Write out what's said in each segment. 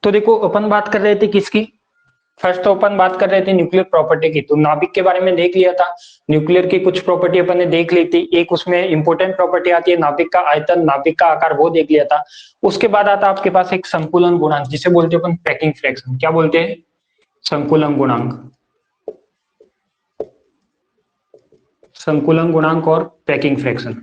तो देखो अपन बात कर रहे थे किसकी, फर्स्ट तो अपन बात कर रहे थे न्यूक्लियर प्रॉपर्टी की, तो नाभिक के बारे में देख लिया था। न्यूक्लियर की कुछ प्रॉपर्टी अपन ने देख ली थी, एक उसमें इंपॉर्टेंट प्रॉपर्टी आती है नाभिक का आयतन, नाभिक का आकार, वो देख लिया था। उसके बाद आता आपके पास एक संकुलन गुणांक, जिसे बोलते हैं अपन पैकिंग फ्रैक्शन। क्या बोलते हैं? संकुलन गुणांक। संकुलन गुणांक और पैकिंग फ्रैक्शन,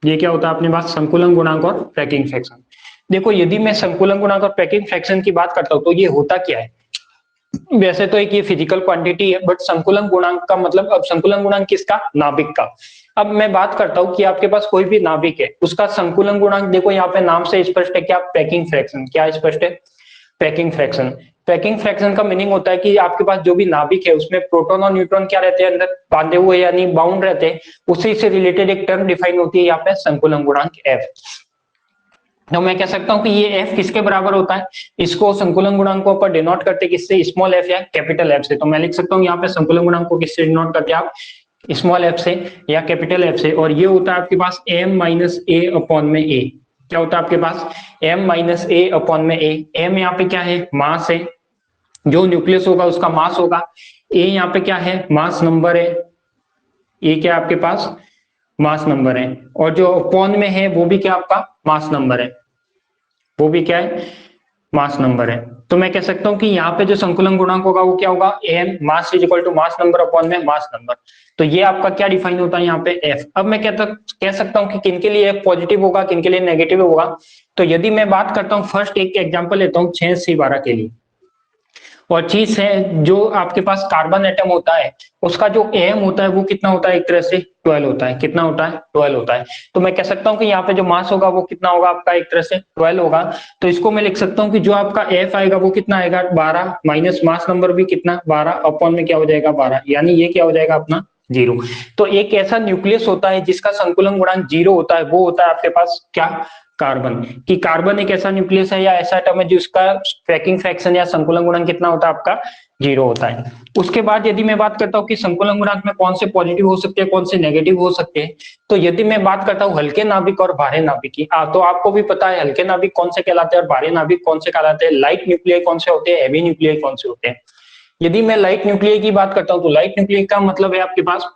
ये क्या होता है अपने पास? संकुलन गुणांक और पैकिंग फ्रैक्शन। देखो यदि मैं संकुलन गुणांक और पैकिंग फ्रैक्शन की बात करता हूं तो ये होता क्या है? वैसे तो एक ये फिजिकल क्वांटिटी है, बट संकुलन गुणांक का मतलब, अब संकुलन गुणांक किसका? नाभिक का। अब मैं बात करता हूं कि आपके पास कोई भी नाभिक है, उसका संकुलन गुणांक देखो यहाँ पे नाम से स्पष्ट है, क्या? Packing fraction. क्या स्पष्ट है? Packing fraction. पैकिंग फ्रैक्शन का मीनिंग होता है कि आपके पास जो भी नाभिक है उसमें प्रोटॉन और न्यूट्रॉन क्या रहते हैं? अंदर बांधे हुए, यानी बाउंड रहते हैं। उसी से रिलेटेड एक टर्म डिफाइन होती है यहाँ पे, संकुलन गुणांक एफ। तो मैं कह सकता हूं कि ये एफ किसके बराबर होता है? इसको संकुलन गुणांक को अपन डिनोट करते किससे? स्मॉल एफ या कैपिटल एफ से। तो मैं लिख सकता हूं यहाँ पे संकुलन गुणांक को किससे डिनोट करते हैं आप? स्मॉल एफ से या कैपिटल एफ से। और ये होता है आपके पास एम माइनस ए अपॉन में ए। क्या होता है आपके पास? एम माइनस ए अपॉन में ए। एम यहाँ पे क्या है? मास है, जो न्यूक्लियस होगा उसका मास होगा। ए यहाँ पे क्या है? मास नंबर है। ए क्या है आपके पास? मास नंबर है। और जो अपॉन में है वो भी क्या आपका? मास नंबर है। वो भी क्या है? मास नंबर है। तो मैं कह सकता हूं कि यहाँ पे जो संकुलन गुणांक होगा वो क्या होगा? M mass is equal to mass number upon में मास नंबर। तो ये आपका क्या डिफाइन होता है यहाँ पे? एफ। अब मैं कह सकता हूँ कि किनके लिए एफ पॉजिटिव होगा, किनके लिए नेगेटिव होगा। तो यदि मैं बात करता हूँ, फर्स्ट एक एग्जांपल लेता हूँ 6C12 के लिए। और चीज है, जो आपके पास कार्बन एटम होता है उसका जो एम होता है वो कितना होता है? एक तरह से 12 होता है। कितना होता है? 12 होता है। तो मैं कह सकता हूं कि यहाँ पे जो मास होगा वो कितना होगा आपका? एक तरह से 12 होगा। तो इसको मैं लिख सकता हूँ कि जो आपका एफ आएगा वो कितना आएगा? 12 माइनस मास नंबर भी कितना? 12 अपॉन में क्या हो जाएगा? 12। यानी ये क्या हो जाएगा अपना? 0। तो एक ऐसा न्यूक्लियस होता है जिसका संकुलन गुणांक 0 होता है, वो होता है आपके पास क्या? कार्बन। कि कार्बन एक ऐसा न्यूक्लियस है या ऐसा एटम है जिसका पैकिंग फ्रैक्शन या संकुलन गुणांक कितना होता है आपका? 0 होता है। उसके बाद यदि मैं बात करता हूँ कि संकुलन गुणांक में कौन से पॉजिटिव हो सकते हैं, कौन से नेगेटिव हो सकते हैं, तो यदि मैं बात करता हूँ हल्के नाभिक और भारे नाभिक की, तो आपको भी पता है हल्के नाभिक कौन से कहलाते हैं और भारे नाभिक कौन से कहलाते हैं। लाइट न्यूक्लियाई कौन से होते हैं, हेवी न्यूक्लियाई कौन से होते हैं। यदि मैं लाइट न्यूक्लियाई की बात करता हूँ तो लाइट न्यूक्लियाई का मतलब है आपके पास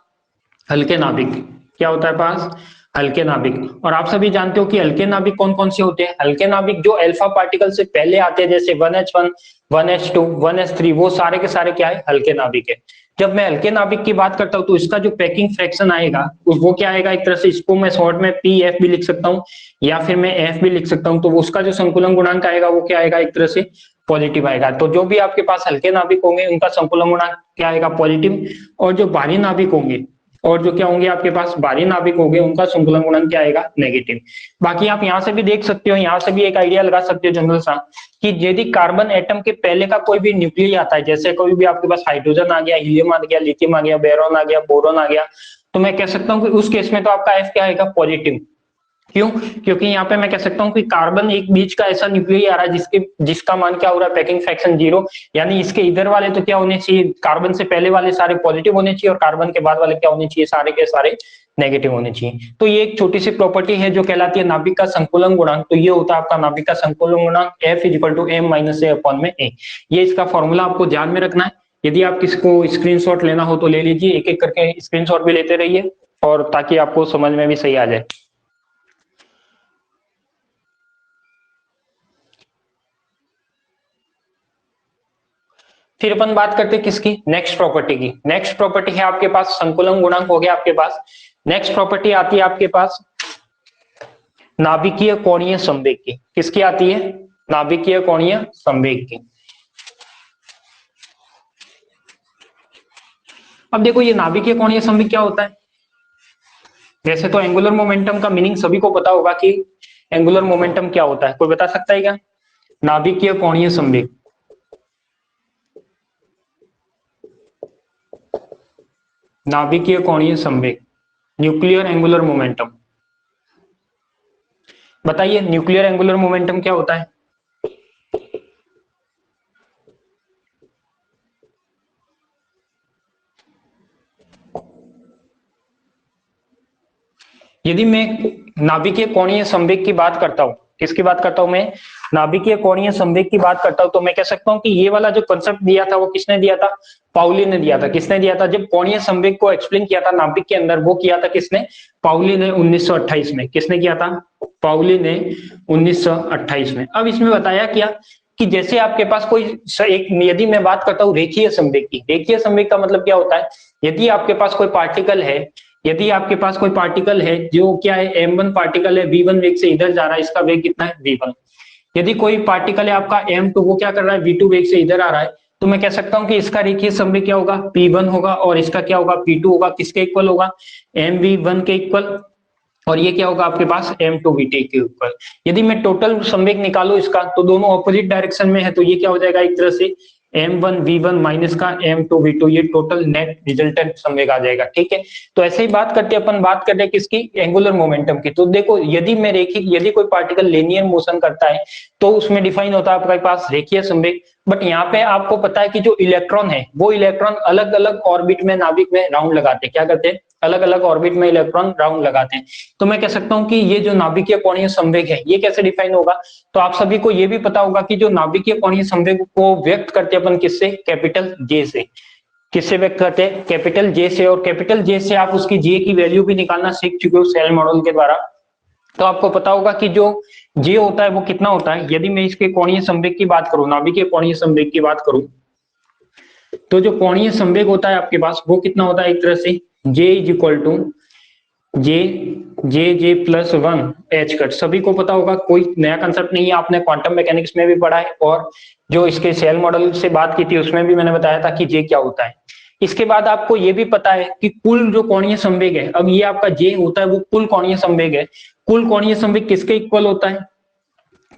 हल्के नाभिक। क्या होता है पास? हल्के नाभिक। और आप सभी जानते हो कि हल्के नाभिक कौन कौन से होते हैं? हल्के नाभिक जो अल्फा पार्टिकल से पहले आते हैं, जैसे 1s1, 1s2, 1s3, वो सारे के सारे क्या है? हल्के नाभिक है। जब मैं हल्के नाभिक की बात करता हूं तो इसका जो पैकिंग फ्रैक्शन आएगा वो क्या आएगा? एक तरह से इसको मैं शॉर्ट में पी एफ भी लिख सकता हूँ या फिर मैं एफ भी लिख सकता हूँ। तो उसका जो संकुलन गुणांक आएगा वो क्या आएगा? एक तरह से पॉजिटिव आएगा। तो जो भी आपके पास हल्के नाभिक होंगे उनका संकुलन गुणांक क्या आएगा? पॉजिटिव। और जो भारी नाभिक होंगे, और जो क्या होंगे आपके पास? भारी नाभिक होंगे, उनका संकुलन गुणांक क्या आएगा? नेगेटिव। बाकी आप यहां से भी देख सकते हो, यहां से भी एक आइडिया लगा सकते हो जनरल सा, कि यदि कार्बन एटम के पहले का कोई भी न्यूक्लियस आता है, जैसे कोई भी आपके पास हाइड्रोजन आ गया, हीलियम आ गया, लिथियम आ गया, बेरोन आ गया, बोरोन आ गया, तो मैं कह सकता हूं कि उस केस में तो आपका एफ क्या आएगा? पॉजिटिव। क्यों? क्योंकि यहाँ पे मैं कह सकता हूँ कि कार्बन एक बीच का ऐसा न्यूक्लियस आ रहा है जिसका मान क्या हो रहा है? Packing fraction 0। यानी इसके इधर वाले तो क्या होने चाहिए? कार्बन से पहले वाले सारे पॉजिटिव होने चाहिए और कार्बन के बाद वाले क्या होने चाहिए? सारे के सारे नेगेटिव होने चाहिए। तो ये एक छोटी सी प्रॉपर्टी है जो कहलाती है नाभिक का संकुलन गुणांक। तो ये होता है आपका नाभिक का संकुलन गुणांक F is equal to M minus A upon में ए। ये इसका फॉर्मूला आपको ध्यान में रखना है। यदि आप किसको स्क्रीनशॉट लेना हो तो ले लीजिए, एक एक करके स्क्रीनशॉट भी लेते रहिए, और ताकि आपको समझ में भी सही आ जाए। फिर अपन बात करते हैं किसकी? नेक्स्ट प्रॉपर्टी की। नेक्स्ट प्रॉपर्टी है आपके पास संकुलन गुणांक हो गया आपके पास। नेक्स्ट प्रॉपर्टी आती है आपके पास नाभिकीय कोणीय संवेग की। किसकी आती है? नाभिकीय कोणीय संवेग की। अब देखो ये नाभिकीय कोणीय संवेग क्या होता है? वैसे तो एंगुलर मोमेंटम का मीनिंग सभी को पता होगा कि एंगुलर मोमेंटम क्या होता है। कोई बता सकता है क्या? नाभिकीय कोणीय संवेग, नाभिकीय कोणीय संवेग, न्यूक्लियर एंगुलर मोमेंटम। बताइए न्यूक्लियर एंगुलर मोमेंटम क्या होता है? यदि मैं नाभिकीय कोणीय संवेग की बात करता हूं, किसकी बात करता हूं मैं, नाभिकीय कोणीय संवेग की बात करता हूं, तो मैं कह सकता हूं कि ये वाला जो कंसेप्ट दिया था वो किसने दिया था, पाउली ने दिया था। किसने दिया था, जब कोणीय संवेग को एक्सप्लेन किया था नाभिक के अंदर, वो किया था किसने, पाउली ने 1928 में। किसने किया था, पाउली ने 1928 में। अब इसमें बताया क्या कि जैसे आपके पास कोई एक, यदि मैं बात करता हूं रेखीय संवेग की, रेखीय संवेग का मतलब क्या होता है, यदि आपके पास कोई पार्टिकल है, यदि आपके पास कोई पार्टिकल है जो क्या है, m1 पार्टिकल है, v1 वेग से इधर जा रहा है, इसका वेग कितना है, v1। यदि कोई पार्टिकल है आपका m2, वो क्या कर रहा है, v2 वेग से इधर आ रहा है, तो मैं कह सकता हूं कि इसका रेखीय संवेग क्या होगा, p1 होगा, और इसका क्या होगा, p2 होगा। किसके इक्वल होगा, mv1 के इक्वल, और ये क्या होगा आपके पास, m2v2 के ऊपर। यदि मैं टोटल संवेग निकालू इसका, तो दोनों ऑपोजिट डायरेक्शन में है, तो ये क्या हो जाएगा, एक तरह से m1v1 माइनस का m2v2, ये टोटल नेट रिजल्टेंट संवेग आ जाएगा। ठीक है, तो ऐसे ही बात करते अपन, बात करते हैं किसकी, एंगुलर मोमेंटम की। तो देखो यदि मैं रेखिक, यदि कोई पार्टिकल लीनियर मोशन करता है तो उसमें डिफाइन होता है आपके पास रेखीय संवेग। बट यहाँ पे आपको पता है कि जो इलेक्ट्रॉन है, वो इलेक्ट्रॉन अलग अलग ऑर्बिट में नाभिक में राउंड लगाते हैं। क्या करते हैं, अलग अलग ऑर्बिट में इलेक्ट्रॉन राउंड लगाते हैं। तो मैं कह सकता हूं कि ये जो नाभिकीय कोणीय संवेग है, ये कैसे डिफाइन होगा, तो आप सभी को ये भी पता होगा कि जो नाभिकीय कोणीय संवेग को व्यक्त करते हैं अपन किससे, कैपिटल जे से। किससे व्यक्त करते हैं, कैपिटल जे से। और कैपिटल जे से आप उसकी जे की वैल्यू भी निकालना सीख चुके हो सेल मॉडल के द्वारा। तो आपको पता होगा कि जो जे होता है वो कितना होता है। यदि मैं इसके कोणीय संवेग की बात करूं, नाभिकीय कोणीय संवेग की बात करूं, तो जो कोणीय संवेग होता है आपके पास वो कितना होता है, एक तरह से J is equal to J plus one H cut. सभी को पता होगा, कोई नया कंसेप्ट नहीं है, आपने क्वांटम मैकेनिक्स में भी पढ़ा है, और जो इसके सेल मॉडल से बात की थी उसमें भी मैंने बताया था कि जे क्या होता है। इसके बाद आपको ये भी पता है कि कुल जो कोणीय संवेग है, अब ये आपका जे होता है वो कुल कोणीय संवेग है। कुल कोणीय संवेग किसके इक्वल होता है,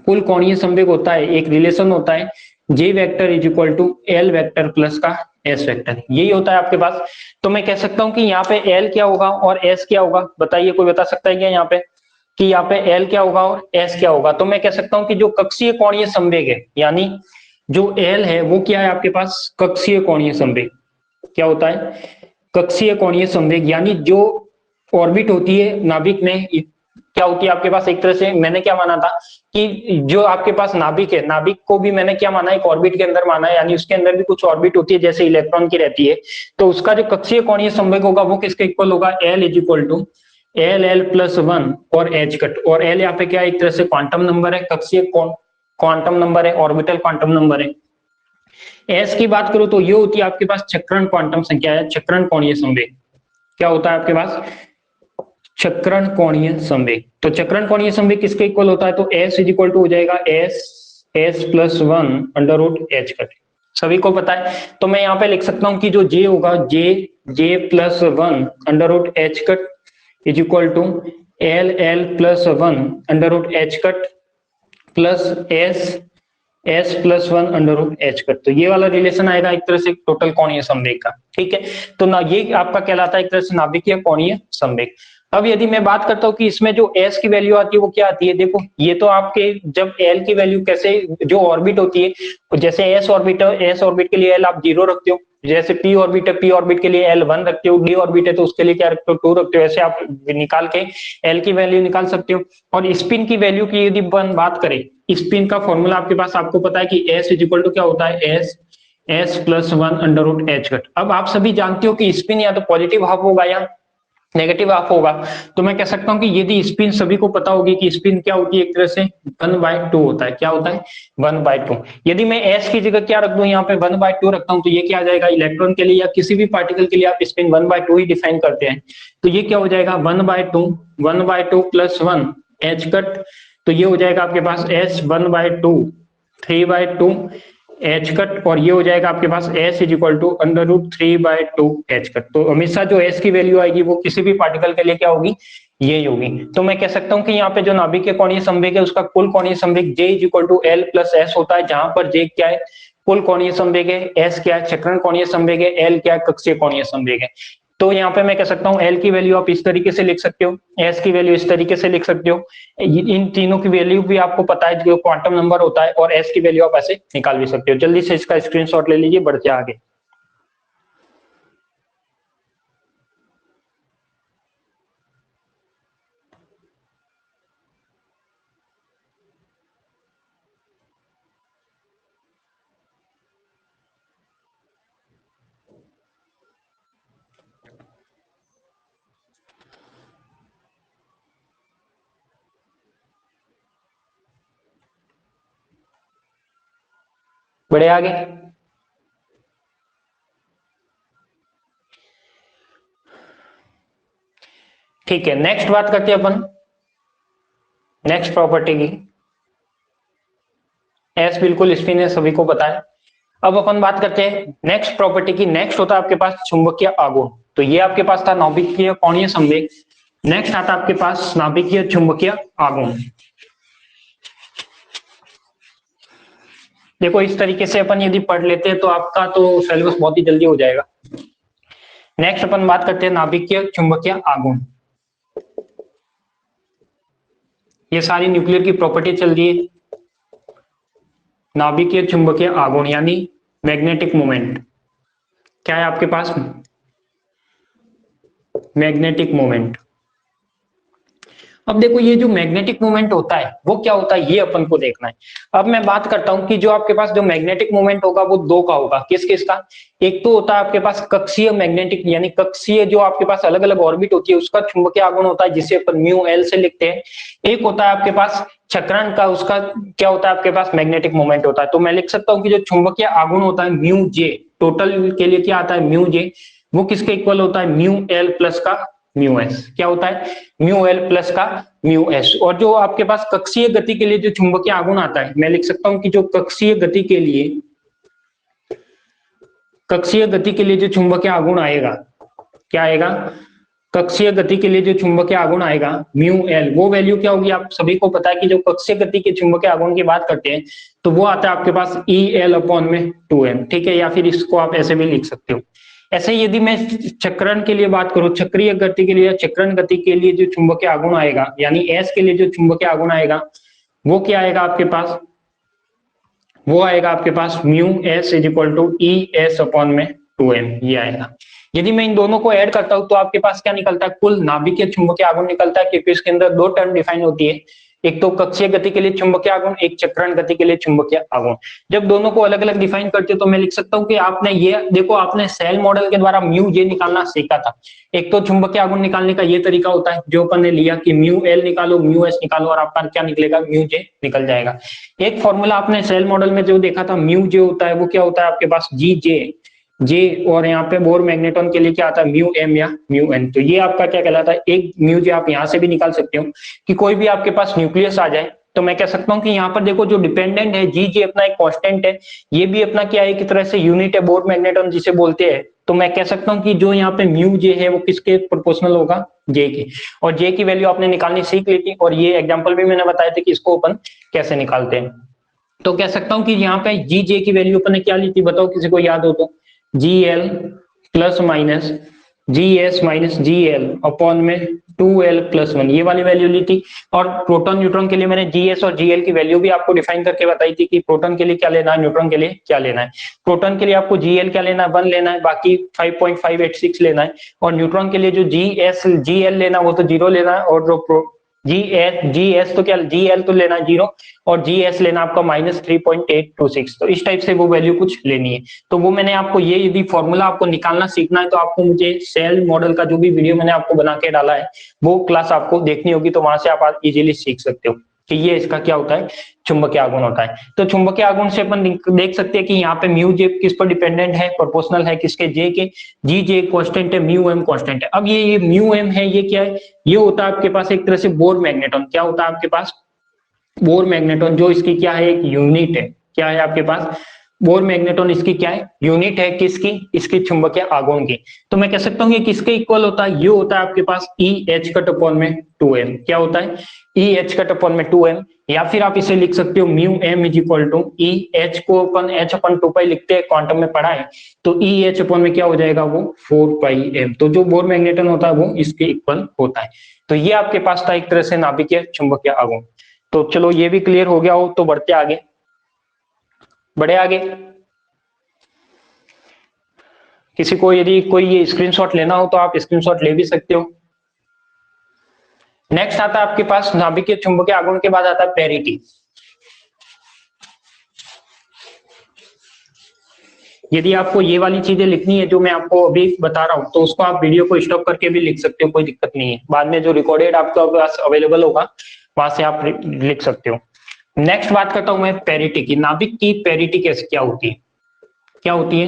कुल कोणीय संवेग होता है, एक रिलेशन होता है, J vector is equal to L vector plus का एस वेक्टर, यही होता है आपके पास। तो मैं कह सकता हूं कि यहाँ पे एल क्या होगा और एस क्या होगा, बताइए, कोई बता सकता है क्या यहाँ पे कि यहाँ पे एल क्या होगा और एस क्या होगा। तो मैं कह सकता हूं कि जो कक्षीय कोणीय संवेग है, यानी जो एल है वो क्या है आपके पास, कक्षीय कोणीय संवेग। क्या होता है, कक्षीय कोणीय संवेग, यानी जो ऑर्बिट होती है नाभिक में, क्या होती है आपके पास, एक तरह से मैंने क्या माना था कि जो आपके पास नाभिक है, नाभिक को भी मैंने क्या माना है, एक ऑर्बिट के अंदर माना है, यानी उसके अंदर भी कुछ ऑर्बिट होती है जैसे इलेक्ट्रॉन की रहती है। तो उसका जो कक्षीय कोणीय संवेग होगा वो किसके इक्वल होगा, L is equal to L plus one और एच कट। और एल यहाँ पे क्या है, एक तरह से क्वांटम नंबर है, कक्षीय क्वांटम नंबर है, ऑर्बिटल क्वांटम नंबर है। एस की बात करूं तो ये होती है आपके पास चक्रण क्वांटम संख्या है, चक्रण कोणीय संवेग। क्या होता है आपके पास, चक्रण कोणीय संवेग। तो चक्रण कोणीय संवेग किसके इक्वल होता है, तो एस इज इक्वल टू हो जाएगा S plus one under root H cut. सभी को पता है। तो मैं यहाँ पे लिख सकता हूं कि जो जे होगा, J plus one under root H cut is equal to L plus one under root H cut plus S plus one under root H cut. तो ये वाला रिलेशन आएगा एक तरह से टोटल कोणीय संवेग का। ठीक है, तो ना ये आपका कहलाता है एक तरह से नाभिकीय कोणीय संवेग। अब यदि मैं बात करता हूं कि इसमें जो एस की वैल्यू आती है वो क्या आती है, देखो ये तो आपके जब एल की वैल्यू कैसे, जो ऑर्बिट होती है, जैसे एस ऑर्बिट के लिए एल आप 0 रखते हो, जैसे पी ऑर्बिट के लिए एल 1 रखते हो, डी ऑर्बिट है तो उसके लिए क्या रखते हो, 2 रखते हो। ऐसे आप निकाल के एल की वैल्यू निकाल सकते हो। और स्पिन की वैल्यू की यदि बात करें, स्पिन का फॉर्मूला आपके पास, आपको पता है कि एस इज इक्वल टू क्या होता है, S plus one under root H cut. अब आप सभी जानते हो कि स्पिन या तो पॉजिटिव हाफ होगा या नेगेटिव हाफ होगा। तो मैं कह सकता हूं कि यदि स्पिन, सभी को पता होगी कि स्पिन क्या होती है, एक तरह से 1/2 होता है। क्या होता है, 1/2। यदि मैं एस की जगह क्या रख दूं, यहाँ पे 1/2 रखता हूं, तो ये क्या आ जाएगा, इलेक्ट्रॉन के लिए या किसी भी पार्टिकल के लिए आप स्पिन 1/2 ही डिफाइन करते हैं। तो ये क्या हो जाएगा, 1/2 प्लस वन एच कट। तो ये हो जाएगा आपके पास एस 1/2 3/2 एच कट, और ये हो जाएगा आपके पास S is equal to under root 3/2 h cut. तो हमेशा जो एस की वैल्यू आएगी वो किसी भी पार्टिकल के लिए क्या होगी, ये होगी। तो मैं कह सकता हूं कि यहाँ पे जो नाभिकीय कोणीय संवेग है उसका कुल कोणीय संवेग J is equal to L plus S होता है, जहां पर जे क्या है, कुल कोणीय संवेग है, एस क्या है, चक्रण कोणीय संवेग है, एल क्या है, कक्षीय कोणीय संवेग है। तो यहाँ पे मैं कह सकता हूँ एल की वैल्यू आप इस तरीके से लिख सकते हो, एस की वैल्यू इस तरीके से लिख सकते हो। इन तीनों की वैल्यू भी आपको पता है जो क्वांटम नंबर होता है, और एस की वैल्यू आप ऐसे निकाल भी सकते हो। जल्दी से इसका स्क्रीनशॉट ले लीजिए, बढ़ते आगे। बढ़े आगे। ठीक है, नेक्स्ट बात करते हैं अपन नेक्स्ट प्रॉपर्टी की। एस बिल्कुल स्पिन है, सभी को पता है। अब अपन बात करते हैं नेक्स्ट प्रॉपर्टी की। नेक्स्ट होता है आपके पास चुंबकीय आघूर्ण। तो ये आपके पास था नाभिकीय कोणीय संवेग। नेक्स्ट आता है आपके पास नाभिकीय चुंबकीय आघूर्ण। देखो इस तरीके से अपन यदि पढ़ लेते हैं तो आपका तो सिलेबस बहुत ही जल्दी हो जाएगा। नेक्स्ट अपन बात करते हैं नाभिकीय चुंबकीय आघूर्ण। ये सारी न्यूक्लियर की प्रॉपर्टी चल रही है। नाभिकीय चुंबकीय आघूर्ण यानी मैग्नेटिक मोमेंट। क्या है आपके पास? Magnetic moment. अब देखो ये जो मैग्नेटिक मोमेंट होता है वो क्या होता है, ये अपन को देखना है। अब मैं बात करता हूं कि जो आपके पास जो मैग्नेटिक मोमेंट होगा वो दो का होगा। किस किस का? एक तो होता है आपके पास कक्षीय मैग्नेटिक, यानी कक्षीय जो आपके पास अलग अलग ऑर्बिट होती है उसका चुंबकीय आघूर्ण होता है, जिसे अपन म्यू एल से लिखते हैं। एक होता है आपके पास चक्रण का, उसका क्या होता है आपके पास? मैग्नेटिक मोमेंट होता है। तो मैं लिख सकता हूँ कि जो चुंबकीय आघूर्ण होता है म्यू जे, टोटल के लिए क्या आता है म्यू जे, वो किसके इक्वल होता है? म्यू एल प्लस का म्यू एस। क्या होता है? म्यू एल प्लस का म्यू एस। और जो आपके पास कक्षीय गति के लिए जो चुंबकीय आघूर्ण आता है, मैं लिख सकता हूं कि जो कक्षीय गति के लिए जो चुंबकीय आघूर्ण आएगा, क्या आएगा? कक्षीय गति के लिए जो चुंबकीय आघूर्ण आएगा म्यू एल, वो वैल्यू क्या होगी? आप सभी को पता है कि जो कक्षीय गति के चुंबकीय आघूर्ण की बात करते हैं तो वो आता है आपके पास ई एल अपॉन में 2m। ठीक है, या फिर इसको आप ऐसे भी लिख सकते हो। ऐसे यदि मैं चक्रण के लिए बात करूं, चक्रीय गति के लिए, चक्रण गति के लिए जो चुंबकीय आघूर्ण आएगा यानी एस के लिए जो चुंबकीय आघूर्ण आएगा वो क्या आएगा आपके पास? वो आएगा आपके पास mu S is equal to E S upon में 2m, ये आएगा। यदि मैं इन दोनों को ऐड करता हूं तो आपके पास क्या निकलता है? कुल नाभिकीय चुंबकीय आघूर्ण निकलता है, क्योंकि इसके अंदर दो टर्म डिफाइन होती है, एक तो कक्षीय गति के लिए चुंबकीय आघूर्ण, एक चक्रण गति के लिए चुंबकीय आघूर्ण। जब दोनों को अलग अलग डिफाइन करते हो तो मैं लिख सकता हूं कि आपने ये देखो, आपने सेल मॉडल के द्वारा म्यू जे निकालना सीखा था। एक तो चुंबकीय आघूर्ण निकालने का ये तरीका होता है जो अपन ने लिया कि म्यू एल निकालो, म्यू एस निकालो और आपका क्या निकलेगा? म्यू जे निकल जाएगा। एक फॉर्मूला आपने सेल मॉडल में जो देखा था म्यू जे होता है, वो क्या होता है आपके पास? जी जे, और यहाँ पे बोर मैग्नेटॉन के लिए क्या आता है? म्यू एम या म्यू एन। तो ये आपका क्या कहलाता है? एक म्यू जे आप यहाँ से भी निकाल सकते हो कि कोई भी आपके पास न्यूक्लियस आ जाए तो मैं कह सकता हूँ कि यहाँ पर देखो जो डिपेंडेंट है जी जे अपना एक कांस्टेंट है, ये भी अपना क्या है, एक तरह से यूनिट है, बोर मैग्नेटॉन जिसे बोलते हैं। तो मैं कह सकता हूँ कि जो यहाँ पे म्यू जे है वो किसके प्रोपोर्शनल होगा? जे के। और जे की वैल्यू आपने निकालनी सीख ली थी, और ये एग्जाम्पल भी मैंने बताया था कि इसको अपन कैसे निकालते हैं। तो कह सकता हूँ कि यहाँ पे जी जे की वैल्यू अपन ने क्या ली थी, बताओ किसी को याद हो तो? G L plus minus G S minus G L upon में 2l प्लस 1, ये वाली वैल्यू ली थी। और प्रोटॉन न्यूट्रॉन के लिए मैंने जी एस और जी एल की वैल्यू भी आपको डिफाइन करके बताई थी कि प्रोटॉन के लिए क्या लेना है, न्यूट्रॉन के लिए क्या लेना है। प्रोटॉन के लिए आपको जी एल क्या लेना है? 1 लेना है, बाकी 5.586 लेना है। और न्यूट्रॉन के लिए जो जी एल लेना वो तो 0 लेना है, और जो जी एस तो क्या, जी एल तो लेना है 0 और जी एस लेना आपका -3.826। तो इस टाइप से वो वैल्यू कुछ लेनी है। तो वो मैंने आपको ये यदि फॉर्मूला आपको निकालना सीखना है तो आपको मुझे सेल मॉडल का जो भी वीडियो मैंने आपको बना के डाला है वो क्लास आपको देखनी होगी, तो वहां से आप इजीली सीख सकते हो कि ये इसका क्या होता है, चुंबकीय आघूर्ण होता है। तो चुंबकीय आघूर्ण से अपन देख सकते हैं कि यहाँ पे म्यू जे किस पर डिपेंडेंट है, प्रोपोर्शनल है किसके? जे के। जी जे कांस्टेंट है, म्यू एम कांस्टेंट है। अब ये म्यू एम है, ये क्या है? ये होता है आपके पास एक तरह से बोर मैग्नेटॉन। क्या होता है आपके पास? बोर मैग्नेटॉन, जो इसकी क्या है, एक यूनिट है। क्या है आपके पास? बोर मैग्नेटॉन इसकी क्या है? यूनिट है। किसकी? इसकी चुंबकीय आघूर्ण की। तो मैं कह सकता हूँ ये किसके इक्वल होता है? ये होता है आपके पास ई एच कट अपॉन में 2m। क्या होता है? ई एच कट अपॉन में 2m। या फिर आप इसे लिख सकते हो mu M is equal to E H को अपन एच अपन 2 पाई लिखते हैं, क्वांटम में पढ़ा है। तो ई एच अपॉन में क्या हो जाएगा? वो 4πm। तो जो बोर मैग्नेटॉन होता है वो इसके इक्वल होता है। तो ये आपके पास था एक तरह से नाभिकीय चुंबकीय आघूर्ण। तो चलो ये भी क्लियर हो गया हो तो बढ़ते आगे, बढ़े आगे। किसी को यदि कोई ये स्क्रीनशॉट लेना हो तो आप स्क्रीनशॉट ले भी सकते हो। नेक्स्ट आता है आपके पास नाभिकीय चुंबकीय आघूर्ण के बाद आता है पेरिटी। यदि आपको ये वाली चीजें लिखनी है जो मैं आपको अभी बता रहा हूं तो उसको आप वीडियो को स्टॉप करके भी लिख सकते हो, कोई दिक्कत नहीं है। बाद में जो रिकॉर्डेड आपके पास अवेलेबल होगा वहां से आप लिख सकते हो। नेक्स्ट बात करता हूं मैं पेरिटी की। नाभिक की पेरिटी कैसे क्या होती है? क्या होती है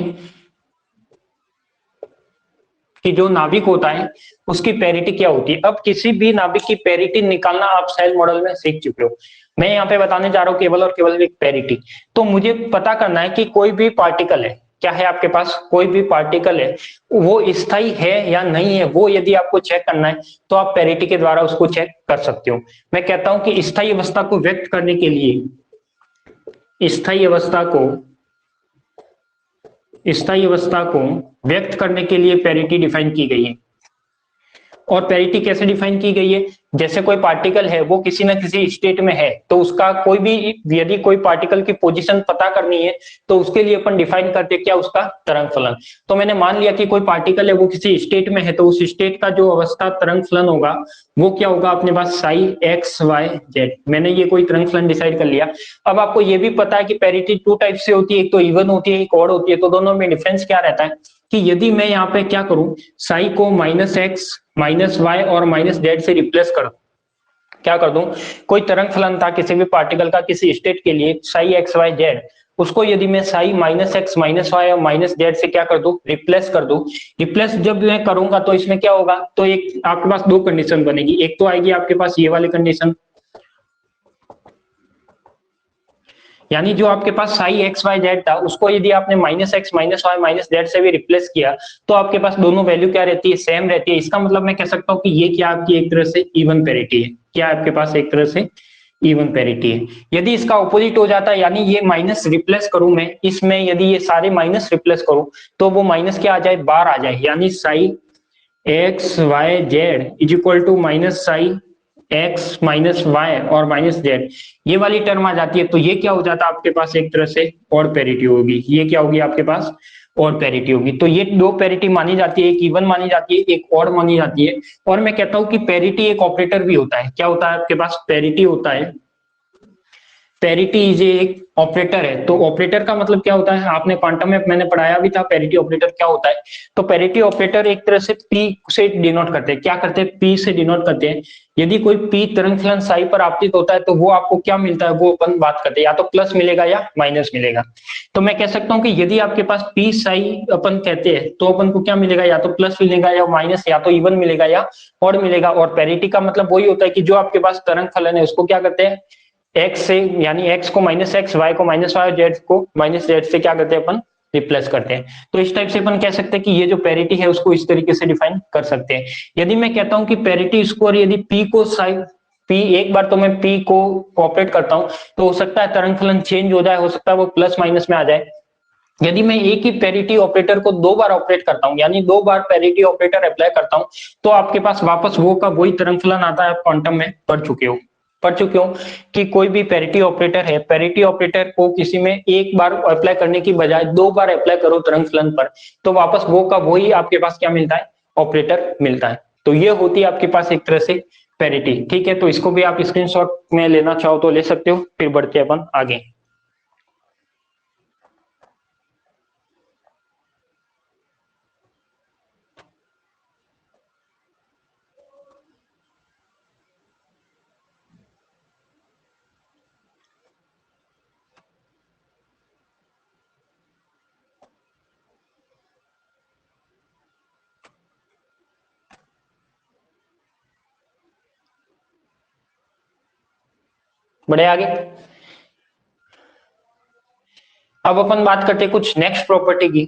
कि जो नाभिक होता है उसकी पेरिटी क्या होती है। अब किसी भी नाभिक की पेरिटी निकालना आप सेल मॉडल में सीख चुके हो। मैं यहाँ पे बताने जा रहा हूँ केवल और केवल एक पेरिटी। तो मुझे पता करना है कि कोई भी पार्टिकल है, क्या है आपके पास, कोई भी पार्टिकल है वो स्थायी है या नहीं है, वो यदि आपको चेक करना है तो आप पेरिटी के द्वारा उसको चेक कर सकते हो। मैं कहता हूं कि स्थायी अवस्था को व्यक्त करने के लिए, स्थायी अवस्था को स्थायी अवस्था को व्यक्त करने के लिए पेरिटी डिफाइन की गई है। और पेरिटी कैसे डिफाइन की गई है? जैसे कोई पार्टिकल है वो किसी ना किसी स्टेट में है, तो उसका कोई भी, यदि कोई पार्टिकल की पोजीशन पता करनी है तो उसके लिए अपन डिफाइन करते हैं क्या, उसका तरंग फलन। तो मैंने मान लिया कि कोई पार्टिकल है वो किसी स्टेट में है, तो उस स्टेट का जो अवस्था तरंग फलन होगा वो क्या होगा अपने पास, साई एक्स वाई जेड। मैंने ये कोई तरंग फलन डिसाइड कर लिया। अब आपको ये भी पता है कि पेरिटी टू टाइप से होती है, एक तो इवन होती है, एक ऑड होती है। तो दोनों में डिफरेंस क्या रहता है कि यदि मैं यहाँ पे क्या करूं, साई को माइनस एक्स माइनस वाई और माइनस जेड से रिप्लेस कर, क्या कर दूं, कोई तरंग फलन था किसी भी पार्टिकल का किसी स्टेट के लिए साई एक्स वाई जेड, उसको यदि मैं psi minus X minus Y और माइनस जेड से क्या कर दूं, रिप्लेस कर दूं। रिप्लेस जब मैं करूंगा तो इसमें क्या होगा, तो एक आपके पास दो कंडीशन बनेगी। एक तो आएगी आपके पास ये वाली कंडीशन, यानी जो आपके पास साई एक्स वाई जेड था उसको यदि आपने minus X minus Y minus Z से भी रिप्लेस किया तो आपके पास दोनों वैल्यू क्या रहती है, सेम रहती है। इसका मतलब मैं कह सकता हूं कि ये क्या आपकी एक तरह से इवन पेरिटी है। क्या आपके पास एक तरह से इवन पेरिटी है। यदि इसका ऑपोजिट हो जाता है, यानी ये माइनस रिप्लेस करूं मैं इसमें, यदि ये सारे माइनस रिप्लेस करूं तो वो माइनस क्या आ जाए, बार आ जाए, यानी psi X Y Z is equal to minus psi X minus Y और माइनस जेड, ये वाली टर्म आ जाती है। तो ये क्या हो जाता है आपके पास एक तरह से और पेरिटी होगी। ये क्या होगी आपके पास, और पेरिटी होगी। तो ये दो पेरिटी मानी जाती है, एक इवन मानी जाती है, एक ऑड मानी जाती है। और मैं कहता हूं कि पेरिटी एक ऑपरेटर भी होता है। क्या होता है आपके पास, पेरिटी होता है। पेरिटी इज एक ऑपरेटर है। तो ऑपरेटर का मतलब क्या होता है, आपने क्वांटम में मैंने पढ़ाया भी था पेरिटी ऑपरेटर क्या होता है। तो पेरिटी ऑपरेटर एक तरह से पी से डिनोट करते हैं। क्या करते हैं, पी से डिनोट करते हैं। यदि कोई पी तरंग फलन साई पर आपतित होता है तो वो आपको क्या मिलता है, वो अपन बात करते हैं, या तो प्लस मिलेगा या माइनस मिलेगा। तो मैं कह सकता हूं कि यदि आपके पास पी साई अपन कहते हैं तो अपन को क्या मिलेगा, या तो प्लस मिलेगा या माइनस, या तो इवन मिलेगा या ऑड मिलेगा। और पेरिटी का मतलब वही होता है कि जो आपके पास तरंग फलन है उसको क्या करते हैं, एक्स से, यानी एक्स को माइनस एक्स, वाई को माइनस वाई और जेड को माइनस जेड से क्या करते हैं अपन, रिप्लेस करते हैं। तो इस टाइप से अपन कह सकते हैं कि ये जो पेरिटी है उसको इस तरीके से डिफाइन कर सकते हैं। यदि मैं कहता हूं कि पेरिटी स्कोर यदि पी को पी एक बार तो मैं पी को ऑपरेट करता हूं तो हो सकता है तरंग फलन चेंज हो जाए, हो सकता है वो प्लस माइनस में आ जाए। यदि मैं एक ही पेरिटी ऑपरेटर को दो बार ऑपरेट करता हूं, यानी दो बार पेरिटी ऑपरेटर अप्लाई करता हूं, तो आपके पास वापस वो का वही तरंग फलन आता है। क्वांटम में पढ़ चुके हो कि कोई भी पेरिटी ऑपरेटर है, पेरिटी ऑपरेटर को किसी में एक बार अप्लाई करने की बजाय दो बार अप्लाई करो तरंग फलन पर, तो वापस वो का वही आपके पास क्या मिलता है, ऑपरेटर मिलता है। तो ये होती है आपके पास एक तरह से पेरिटी। ठीक है, तो इसको भी आप स्क्रीनशॉट में लेना चाहो तो ले सकते हो। फिर बढ़ते हैं अपन आगे। बढ़े आगे। अब अपन बात करते हैं कुछ नेक्स्ट प्रॉपर्टी की।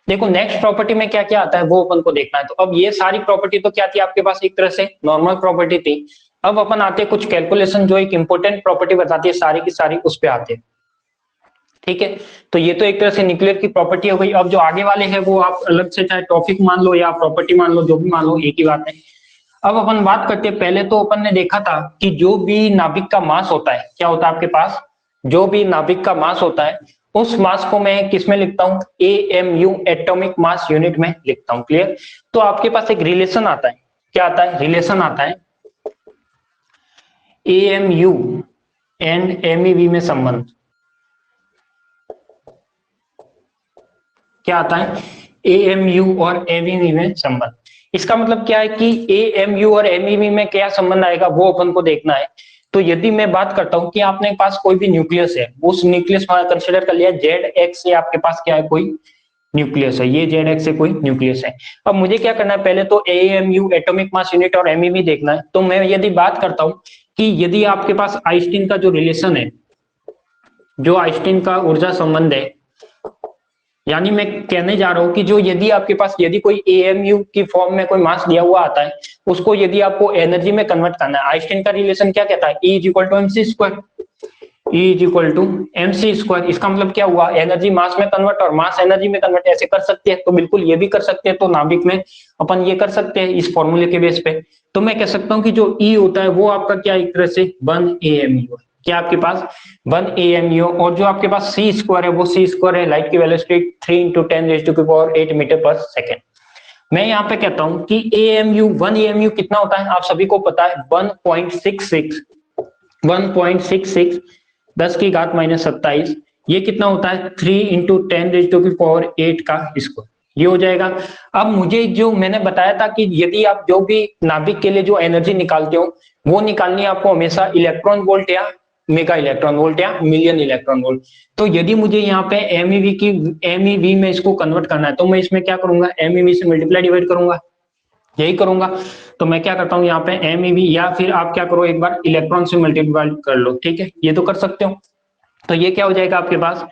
देखो नेक्स्ट प्रॉपर्टी में क्या क्या आता है वो अपन को देखना है। तो अब ये सारी प्रॉपर्टी तो क्या थी आपके पास, एक तरह से नॉर्मल प्रॉपर्टी थी। अब अपन आते हैं कुछ कैलकुलेशन जो एक इंपॉर्टेंट प्रॉपर्टी बताती है, सारी की सारी उस पे आते हैं। ठीक है, तो ये तो एक तरह से न्यूक्लियर की प्रॉपर्टी हो गई। अब जो आगे वाले हैं वो आप अलग से चाहे टॉपिक मान लो या प्रॉपर्टी मान लो, जो भी मान लो एक ही बात है। अब अपन बात करते हैं, पहले तो अपन ने देखा था कि जो भी नाभिक का मास होता है, क्या होता है आपके पास, जो भी नाभिक का मास होता है उस मास को मैं किस में लिखता हूं, AMU एटॉमिक मास यूनिट में लिखता हूं। क्लियर। तो आपके पास एक रिलेशन आता है, क्या आता है, रिलेशन आता है AMU एंड MEV में संबंध। क्या आता है, AMU और MEV में संबंध। इसका मतलब क्या है कि AMU और MEV में क्या संबंध आएगा वो अपन को देखना है। तो यदि मैं बात करता हूं कि आपने पास कोई भी न्यूक्लियस है, उस न्यूक्लियस कंसिडर कर लिया ZX से आपके पास क्या है, कोई न्यूक्लियस है, ये ZX से कोई न्यूक्लियस है। अब मुझे क्या करना है, पहले तो AMU एटॉमिक मास यूनिट और MeV देखना है। तो मैं यदि बात करता हूं कि यदि आपके पास आइंस्टीन का जो रिलेशन है, जो आइंस्टीन का ऊर्जा संबंध है, यानी मैं कहने जा रहा हूं कि जो यदि आपके पास यदि कोई AMU की फॉर्म में कोई मास दिया हुआ आता है, उसको यदि आपको एनर्जी में कन्वर्ट करना है, आइंस्टीन का रिलेशन क्या कहता है, E is equal to MC square, E is equal to MC square. इसका मतलब क्या हुआ, एनर्जी मास में कन्वर्ट और मास एनर्जी में कन्वर्ट ऐसे कर सकते हैं, तो बिल्कुल ये भी कर सकते हैं। तो नाभिक में अपन ये कर सकते हैं इस फॉर्मूले के बेस पे। तो मैं कह सकता हूं कि जो E होता है वो आपका क्या, एक तरह से 1 AMU है, क्या आपके पास 1 AMU। और जो आपके पास C स्क्वायर है, वो C स्क्वायर है लाइट की वेलोसिटी 3 × 10⁸ मीटर पर सेकेंड। मैं यहाँ पे कहता हूं कि AMU 1 AMU कितना होता है, आप सभी को पता है 1.66 10⁻⁻⁷, ये कितना होता है 3 × 10⁸ का स्क्वायर, ये हो जाएगा। अब मुझे जो मैंने बताया था कि यदि आप जो भी नाभिक के लिए जो एनर्जी निकालते हो, वो निकालनी है आपको हमेशा इलेक्ट्रॉन वोल्ट या मेगा इलेक्ट्रॉन वोल्ट या मिलियन इलेक्ट्रॉन वोल्ट। तो यदि मुझे यहाँ पे MEV में इसको कन्वर्ट करना है, तो मैं इसमें क्या करूंगा, MEV से मल्टीप्लाई डिवाइड करूंगा, यही करूंगा। तो मैं क्या करता हूँ यहाँ पे MEV, या फिर आप क्या करो, एक बार इलेक्ट्रॉन से मल्टीप्लाई कर लो, ठीक है, ये तो कर सकते हो। तो ये क्या हो जाएगा आपके पास,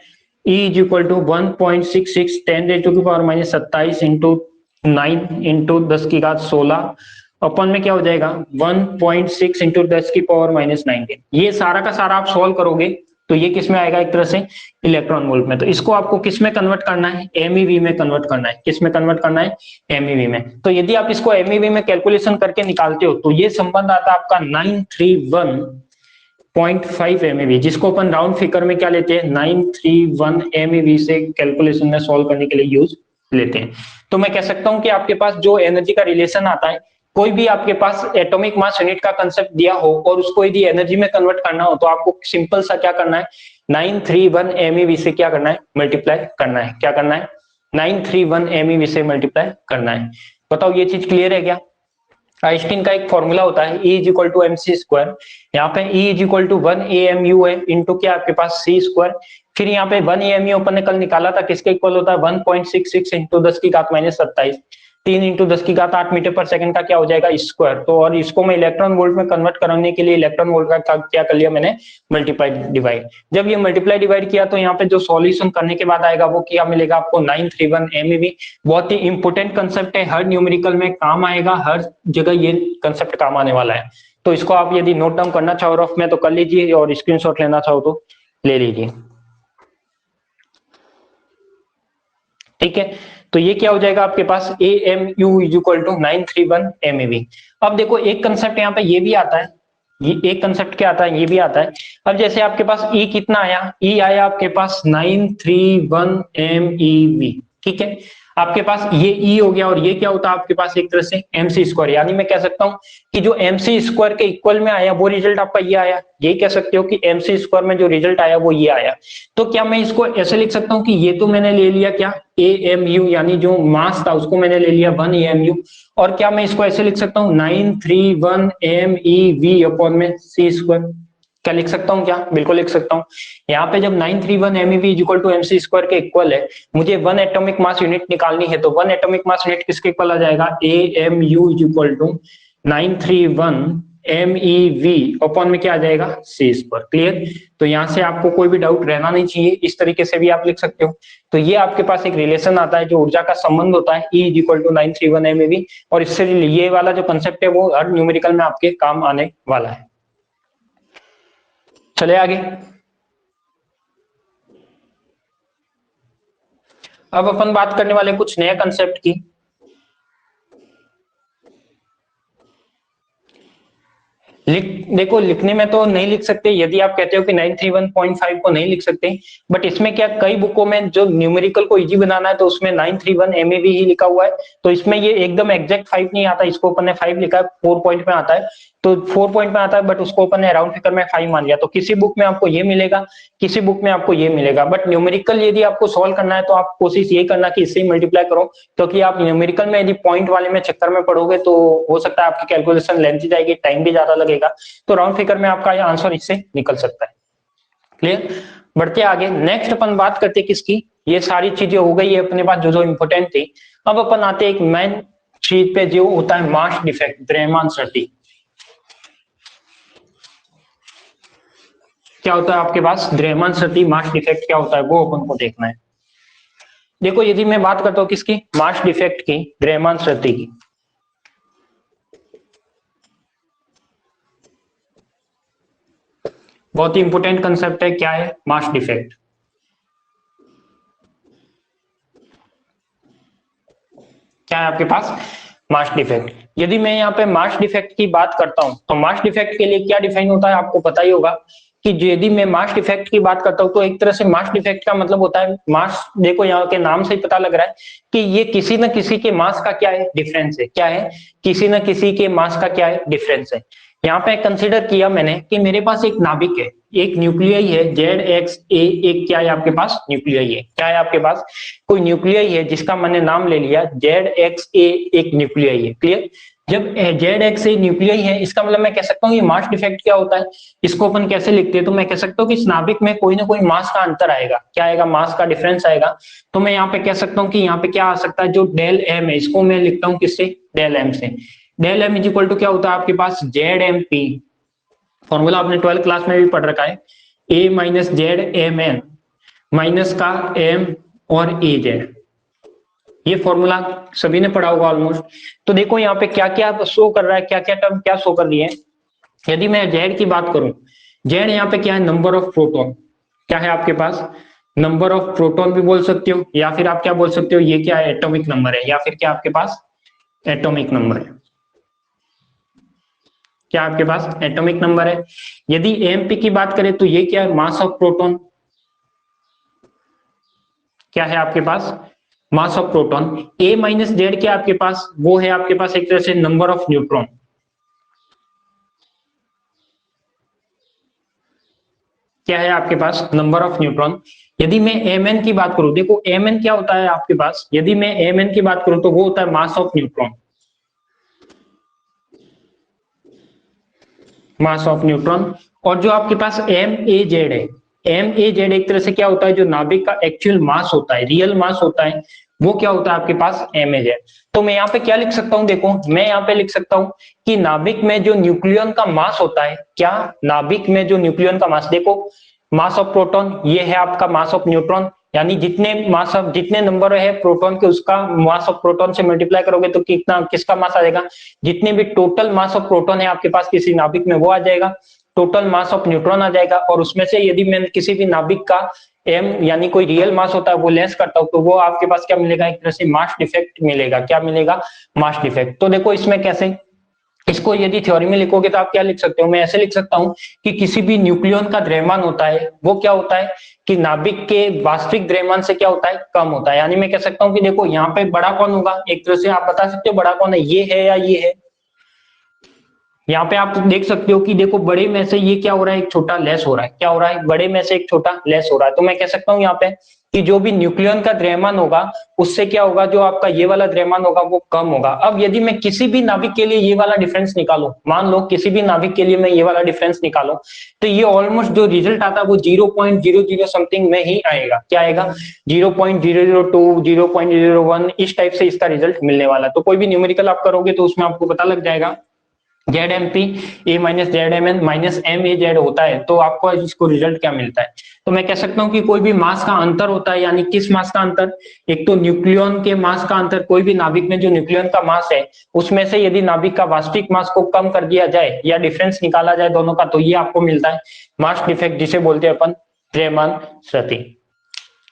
E is equal to 1.66 10⁻⁻⁷ into 9 into 10⁻16 अपन में क्या हो जाएगा 1.6 इंटू 10⁻⁻19। ये सारा का सारा आप सॉल्व करोगे तो ये किस में आएगा, एक तरह से इलेक्ट्रॉन वोल्ट में। तो इसको आपको किस में कन्वर्ट करना है, MEV में कन्वर्ट करना है। किस में कन्वर्ट करना है, MEV में। तो यदि आप इसको MEV में कैलकुलेशन करके निकालते हो तो ये संबंध आता है आपका 931.5 MEV, जिसको अपन राउंड फिगर में क्या लेते हैं 931 MEV से कैलकुलेशन में सॉल्व करने के लिए यूज लेते हैं। तो मैं कह सकता हूं कि आपके पास जो एनर्जी का रिलेशन आता है, कोई भी आपके पास एटॉमिक मास यूनिट का कंसेप्ट दिया हो और उसको यदि एनर्जी में कन्वर्ट करना हो, तो आपको सिंपल सा क्या करना है, 931 MEV से क्या करना है, मल्टीप्लाई करना है। क्या करना है, 931 MEV से मल्टीप्लाई करना है। बताओ ये चीज क्लियर है क्या। आइंस्टीन का एक फॉर्मूला होता है E is equal to MC square, यहाँ पे E is equal to 1 AMU है इंटू क्या आपके पास C स्क्वायर। फिर यहाँ पे 1 AMU अपन ने कल निकाला था, किसके इक्वल होता है 1.66 इंटू 10⁻⁻27 3 इंटू 10⁸ मीटर पर सेकंड का क्या हो जाएगा स्क्वायर। तो और इसको मैं इलेक्ट्रॉन वोल्ट में कन्वर्ट करने के लिए इलेक्ट्रॉन वोल्ट का क्या कर लिया मैंने, मल्टीप्लाई डिवाइड। जब ये मल्टीप्लाई डिवाइड किया तो यहाँ पे जो सॉल्यूशन करने के बाद आएगा वो क्या मिलेगा आपको 931 MEV। बहुत ही इंपोर्टेंट कंसेप्ट है, हर न्यूमेरिकल में काम आएगा, हर जगह ये कंसेप्ट काम आने वाला है। तो इसको आप यदि नोट डाउन करना चाहो रफ में तो कर लीजिए, और स्क्रीनशॉट लेना चाहो तो ले लीजिए, ठीक है। तो ये क्या हो जाएगा आपके पास AMU is equal to 931 MEV। अब देखो एक कंसेप्ट यहाँ पे ये भी आता है, ये एक कंसेप्ट क्या आता है, ये भी आता है। अब जैसे आपके पास E कितना आया, E आया आपके पास 931 MEV, ठीक है। आपके पास ये E हो गया, और ये क्या होता है आपके पास एक तरह से MC स्क्वायर। यानी मैं कह सकता हूं कि जो MC स्क्वायर के इक्वल में आया वो रिजल्ट आपका ये आया। ये कह सकते हो कि MC स्क्वायर में जो रिजल्ट आया वो ये आया। तो क्या मैं इसको ऐसे लिख सकता हूं कि ये तो मैंने ले लिया क्या AMU, यानी जो मास था उसको मैंने ले लिया 1 AMU, और क्या मैं इसको ऐसे लिख सकता हूँ 931 MEV अपॉन में C स्क्वायर। क्या लिख सकता हूँ, क्या बिल्कुल लिख सकता हूँ। यहाँ पे जब 931 MEV is equal to MC square के इक्वल है, मुझे 1 एटॉमिक मास यूनिट निकालनी है, तो 1 एटॉमिक मास यूनिट किसके इक्वल आ जाएगा, AMU is equal to 931 MEV upon में क्या आ जाएगा C स्क्वायर। क्लियर। तो यहाँ से आपको कोई भी डाउट रहना नहीं चाहिए, इस तरीके से भी आप लिख सकते हो। तो ये आपके पास एक रिलेशन आता है, जो ऊर्जा का संबंध होता है E is equal to 931 MEV, और इससे ये वाला जो कंसेप्ट है वो हर न्यूमेरिकल में आपके काम आने वाला है। चले आगे। अब अपन बात करने वाले कुछ नए कंसेप्ट की। देखो लिखने में तो नहीं लिख सकते, यदि आप कहते हो कि 931.5 को नहीं लिख सकते, बट इसमें क्या कई बुकों में जो न्यूमेरिकल को इजी बनाना है तो उसमें 931 MEV ही लिखा हुआ है। तो इसमें ये एकदम एग्जैक्ट 5 नहीं आता, इसको अपन ने 5 लिखा है, 4 पॉइंट में आता है। तो 4 पॉइंट में आता है, बट उसको अपन ने राउंड फिगर में 5 मान लिया। तो किसी बुक में आपको ये मिलेगा, किसी बुक में आपको ये मिलेगा। बट न्यूमेरिकल यदि आपको सॉल्व करना है तो आप कोशिश ये करना कि इससे ही मल्टीप्लाई करो, क्योंकि आप न्यूमेरिकल में यदि पॉइंट वाले में चक्कर में पढ़ोगे तो हो सकता है आपकी कैलकुलेशन लेंथी जाएगी, टाइम भी ज्यादा लगेगा। लगेगा, तो राउंड फिगर में आपका ये आंसर इससे निकल सकता है। क्लियर? बढ़ते आगे, नेक्स्ट अपन बात करते हैं किसकी, ये सारी चीजें हो गई है अपने पास जो जो इंपोर्टेंट थी। अब अपन आते हैं एक मेन चीज पे जो होता है मास डिफेक्ट, द्रव्यमान श्रुति। क्या होता है आपके पास द्रव्यमान श्रुति, मास डिफेक्ट क्या होता है वो अपन को देखना है। देखो यदि मैं बात करता हूं किसकी, मास डिफेक्ट की, द्रव्यमान श्रुति की, बहुत ही इंपोर्टेंट कंसेप्ट है। क्या है मास डिफेक्ट? क्या है आपके पास मास डिफेक्ट? यदि मैं यहाँ पे मास डिफेक्ट की बात करता हूं तो मास डिफेक्ट के लिए क्या डिफाइन होता है आपको पता ही होगा कि यदि मैं मास डिफेक्ट की बात करता हूं तो एक तरह से मास डिफेक्ट का मतलब होता है मास, देखो यहाँ के नाम से ही पता लग रहा है कि ये किसी न किसी के मास का क्या है डिफरेंस है। क्या है? किसी न किसी के मास का क्या है डिफरेंस है। यहाँ पे कंसिडर किया मैंने कि मेरे पास एक नाभिक है, एक न्यूक्लियाई है ZXA, एक क्या है आपके पास न्यूक्लियाई है। क्या है आपके पास? कोई न्यूक्लियाई है जिसका मैंने नाम ले लिया ZXA, एक न्यूक्लियाई है। क्लियर? जब ZXA न्यूक्लियाई है इसका मतलब मैं कह सकता हूँ ये मास डिफेक्ट क्या होता है, इसको अपन कैसे लिखते हैं, तो मैं कह सकता हूँ कि इस नाभिक में कोई ना कोई मास का अंतर आएगा। क्या आएगा? मास का डिफरेंस आएगा। तो मैं यहाँ पे कह सकता हूँ कि यहाँ पे क्या आ सकता है, जो डेल एम है इसको मैं लिखता हूँ किससे, डेल एम से। Del M is equal to क्या होता है आपके पास, ZMP, फॉर्मूला आपने 12th क्लास में भी पढ़ रखा है, A माइनस ZMN माइनस का M और AZ, ये फॉर्मूला सभी ने पढ़ा होगा ऑलमोस्ट। तो देखो यहाँ पे क्या क्या शो कर रहा है, क्या क्या टर्म क्या शो कर रही है। यदि मैं Z की बात करूं, Z यहाँ पे क्या है, नंबर ऑफ प्रोटॉन। क्या है आपके पास? नंबर ऑफ प्रोटॉन भी बोल सकते हो, या फिर आप क्या बोल सकते हो, ये क्या है, एटॉमिक नंबर है, या फिर क्या आपके पास एटॉमिक नंबर है। क्या आपके पास एटॉमिक नंबर है। यदि एमपी की बात करें तो ये क्या है, मास ऑफ प्रोटॉन। क्या है आपके पास? Mass of proton. A minus Z क्या आपके पास, वो है आपके पास एक तरह से नंबर ऑफ न्यूट्रॉन। क्या है आपके पास? Number of neutron. यदि मैं एम की बात करूं, देखो एम क्या होता है आपके पास, यदि मैं एम की बात करूं तो वो होता है मास of neutron, mass of neutron. और जो आपके पास MAZ है, MAZ एक तरह से क्या होता है, जो नाभिक का एक्चुअल मास होता है, रियल मास होता है, वो क्या होता है आपके पास MAZ। तो मैं यहाँ पे क्या लिख सकता हूँ, देखो मैं यहाँ पे लिख सकता हूँ कि नाभिक में जो न्यूक्लियन का मास होता है, क्या नाभिक में जो न्यूक्लियन का मास, देखो मास ऑफ प्रोटॉन ये है आपका मास ऑफ न्यूट्रॉन, यानी जितने मास ऑफ, जितने नंबर है प्रोटॉन के उसका मास ऑफ प्रोटॉन से मल्टीप्लाई करोगे तो कितना, किसका मास आ जाएगा, जितने भी टोटल मास ऑफ प्रोटॉन है आपके पास किसी नाभिक में वो आ जाएगा, टोटल मास ऑफ न्यूट्रॉन आ जाएगा। और उसमें से यदि मैं किसी भी नाभिक का एम यानी कोई रियल मास होता है वो लेस करता हूं तो वो आपके पास क्या मिलेगा, एक तरह से मास डिफेक्ट मिलेगा। क्या मिलेगा? Mass defect. तो देखो इसमें कैसे, इसको यदि थ्योरी में लिखोगे तो आप क्या लिख सकते हो, मैं ऐसे लिख सकता हूं कि किसी भी न्यूक्लियन का द्रव्यमान होता है वो क्या होता है कि नाभिक के वास्तविक द्रव्यमान से क्या होता है, कम होता है। यानी मैं कह सकता हूं कि देखो यहाँ पे बड़ा कौन होगा, एक तरह से आप बता सकते हो बड़ा कौन है, ये है या ये है। यहाँ पे आप देख सकते हो कि देखो बड़े में से ये क्या हो रहा है, एक छोटा लेस हो रहा है। क्या हो रहा है? बड़े में से एक छोटा लेस हो रहा है। तो मैं कह सकता हूँ यहाँ पे कि जो भी न्यूक्लियन का द्रव्यमान होगा उससे क्या होगा, जो आपका ये वाला द्रव्यमान होगा वो कम होगा। अब यदि मैं किसी भी नाभिक के लिए ये वाला डिफरेंस निकालूं, मान लो किसी भी नाभिक के लिए मैं ये वाला डिफरेंस निकालूं, तो ये ऑलमोस्ट जो रिजल्ट आता है वो 0.00 समथिंग में ही आएगा। क्या आएगा? 0.002, 0.001 इस टाइप से इसका रिजल्ट मिलने वाला है। तो कोई भी न्यूमेरिकल आप करोगे तो उसमें आपको पता लग जाएगा ZMP A minus ZMN minus MAZ होता है तो आपको इसको रिजल्ट क्या मिलता है। तो मैं कह सकता हूं कि कोई भी मास का अंतर होता है, यानी किस मास का अंतर, एक तो न्यूक्लियन के मास का अंतर, कोई भी नाभिक में जो न्यूक्लियन का मास है उसमें से यदि नाभिक का वास्तविक मास को कम कर दिया जाए या डिफरेंस निकाला जाए दोनों का, तो ये आपको मिलता है मास डिफेक्ट, जिसे बोलते हैं अपन द्रव्यमान श्रुति।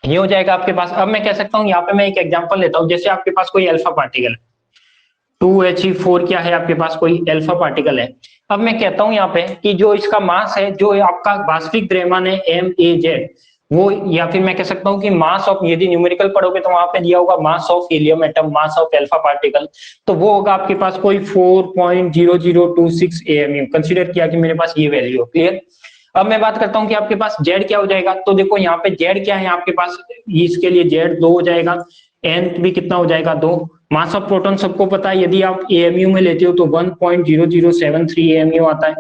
ये हो जाएगा आपके पास। अब मैं कह सकता हूँ यहाँ पे मैं एक एग्जाम्पल लेता हूँ, जैसे आपके पास कोई अल्फा पार्टिकल है, 2He4 क्या है आपके पास, कोई अल्फा पार्टिकल है। अब मैं कहता हूं यहाँ पे कि जो इसका मास है, जो आपका वास्तविक द्रव्यमान है MAZ, वो, या फिर मैं कह सकता हूँ कि मास ऑफ, यदि न्यूमेरिकल पढ़ोगे तो वहां पे दिया होगा mass of helium atom, mass of alpha particle, तो वो होगा आपके पास कोई 4.0026 AMU। कंसीडर किया कि मेरे पास ये वैल्यू। क्लियर? अब मैं बात करता हूँ कि आपके पास Z क्या हो जाएगा, तो देखो यहाँ पे Z क्या है आपके पास, इसके लिए Z 2 हो जाएगा, N भी कितना हो जाएगा 2। मास ऑफ प्रोटॉन सबको पता है, यदि आप AMU में लेते हो तो 1.0073 AMU आता है।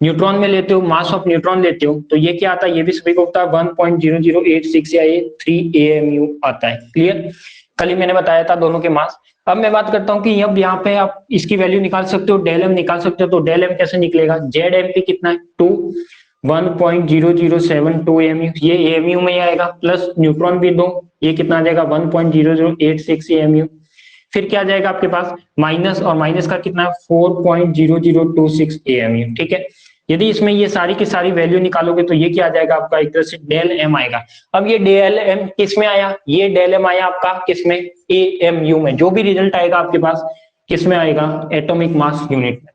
न्यूट्रॉन में लेते हो, मास ऑफ न्यूट्रॉन लेते हो, तो ये क्या आता है, ये भी सभी को पता है 1.0086 या ये 3 AMU आता है। क्लियर, कल ही मैंने बताया था दोनों के मास। अब मैं बात करता हूँ कि अब यहाँ पे आप इसकी वैल्यू निकाल सकते हो, डेल एम निकाल सकते हो, तो डेल एम कैसे निकलेगा, जेड एम पी कितना है 2, 1.0072 AMU, ये AMU में ही आएगा, प्लस न्यूट्रॉन भी दो, ये कितना आ जाएगा 1.0086 AMU। फिर क्या जाएगा आपके पास माइनस, और माइनस का कितना 4.0026 AMU। ठीक है, यदि इसमें ये सारी की सारी वैल्यू निकालोगे तो ये क्या आ जाएगा आपका, एक तरह से डेल एम आएगा। अब ये डेल एम किस में आया, ये डेल एम आया आपका किस में, AMU में। जो भी रिजल्ट आएगा आपके पास किस में आएगा, एटॉमिक मास यूनिट में।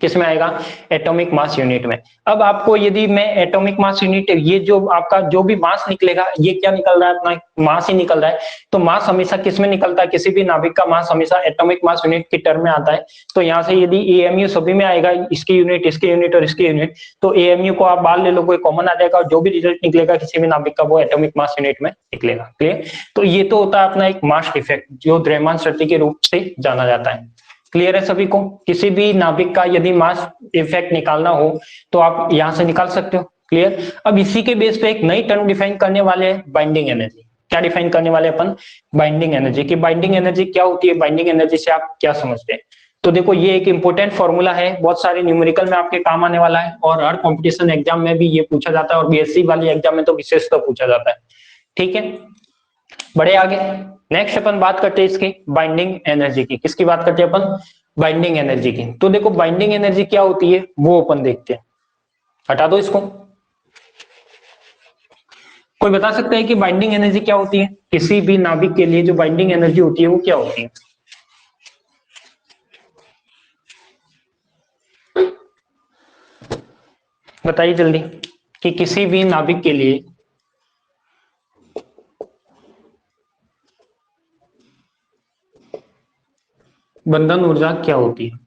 किस में आएगा, एटॉमिक मास यूनिट में। अब आपको यदि मैं एटॉमिक मास यूनिट, ये जो आपका जो भी मास निकलेगा, ये क्या निकल रहा है, अपना मास ही निकल रहा है। तो मास हमेशा किस में निकलता है, किसी भी नाभिक का मास हमेशा एटॉमिक मास यूनिट की टर्म में आता है। तो यहाँ से यदि AMU सभी में आएगा, इसकी यूनिट, इसकी यूनिट और इसकी यूनिट, तो AMU को आप बाहर ले लो, कोई कॉमन आ जाएगा, और जो भी रिजल्ट निकलेगा किसी भी नाभिक का वो एटॉमिक मास यूनिट में निकलेगा। क्लियर, तो ये तो होता है अपना एक मास डिफेक्ट, जो द्रव्यमान शर्ती के रूप से जाना जाता है। क्लियर है सभी को, किसी भी नाभिक का यदि मास इफेक्ट निकालना हो तो आप यहां से निकाल सकते हो। क्लियर, अब इसी के बेस पे एक नई टर्म डिफाइन करने वाले हैं, बाइंडिंग एनर्जी। क्या डिफाइन करने वाले अपन, बाइंडिंग एनर्जी। की बाइंडिंग एनर्जी क्या होती है, बाइंडिंग एनर्जी से आप क्या समझते हैं। तो देखो ये एक इंपॉर्टेंट फॉर्मूला है, बहुत सारे न्यूमेरिकल में आपके काम आने वाला है, और हर कॉम्पिटिशन एग्जाम में भी ये पूछा जाता है, और BSc वाली एग्जाम में तो विशेष तो पूछा जाता है। ठीक है, बड़े आगे नेक्स्ट अपन बात करते हैं इसकी बाइंडिंग एनर्जी की। किसकी बात करते हैं अपन, बाइंडिंग एनर्जी की। तो देखो बाइंडिंग एनर्जी क्या होती है वो अपन देखते हैं। हटा दो इसको, कोई बता सकता है कि बाइंडिंग एनर्जी क्या होती है, किसी भी नाभिक के लिए जो बाइंडिंग एनर्जी होती है वो क्या होती है। बताइए जल्दी, कि किसी भी नाभिक के लिए बंधन ऊर्जा क्या होती है।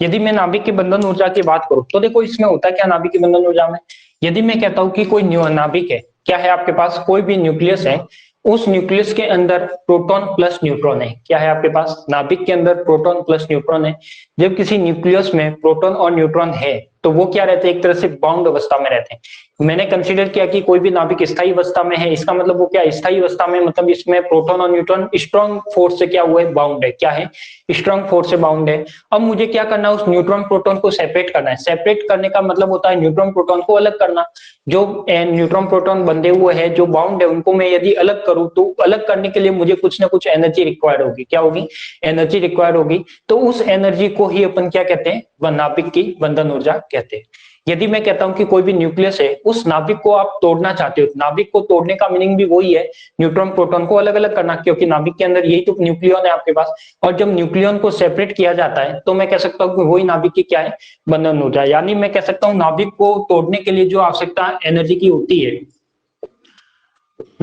यदि मैं नाभिक की बंधन ऊर्जा की बात करूं तो देखो इसमें होता है क्या, नाभिक की बंधन ऊर्जा में यदि मैं कहता हूं कि कोई नाभिक है, क्या है आपके पास, कोई भी न्यूक्लियस है, उस न्यूक्लियस के अंदर प्रोटॉन प्लस न्यूट्रॉन है। क्या है आपके पास, नाभिक के अंदर प्रोटॉन प्लस न्यूट्रॉन है। जब किसी न्यूक्लियस में प्रोटॉन और न्यूट्रॉन है तो वो क्या रहते हैं, एक तरह से बाउंड अवस्था में रहते हैं। मैंने कंसीडर किया कि कोई भी नाभिक स्थायी अवस्था में है, इसका मतलब वो क्या, स्थायी अवस्था में मतलब इसमें प्रोटॉन और न्यूट्रॉन स्ट्रॉन्ग फोर्स से क्या हुआ है, बाउंड है। क्या है, स्ट्रॉन्ग फोर्स से बाउंड है। अब मुझे क्या करना है, उस न्यूट्रॉन प्रोटॉन को सेपरेट करना है। सेपरेट करने का मतलब होता है न्यूट्रॉन प्रोटॉन को अलग करना। जो न्यूट्रॉन प्रोटॉन बंधे हुए हैं, जो बाउंड है, उनको मैं यदि अलग करूं तो अलग करने के लिए मुझे कुछ ना कुछ एनर्जी रिक्वायर्ड होगी। क्या होगी, एनर्जी रिक्वायर्ड होगी। तो उस एनर्जी को ही अपन क्या कहते हैं, नाभिक की बंधन ऊर्जा कहते हैं। यदि मैं कहता हूं कि कोई भी न्यूक्लियस है, उस नाभिक को आप तोड़ना चाहते हो, नाभिक को तोड़ने का मीनिंग भी वही है, न्यूट्रॉन प्रोटॉन को अलग अलग करना, क्योंकि नाभिक के अंदर यही तो न्यूक्लियन है आपके पास। और जब न्यूक्लियन को सेपरेट किया जाता है तो मैं कह सकता हूं कि वही नाभिक की क्या है, बंधन ऊर्जा। यानी मैं कह सकता हूं नाभिक को तोड़ने के लिए जो आवश्यकता एनर्जी की होती है,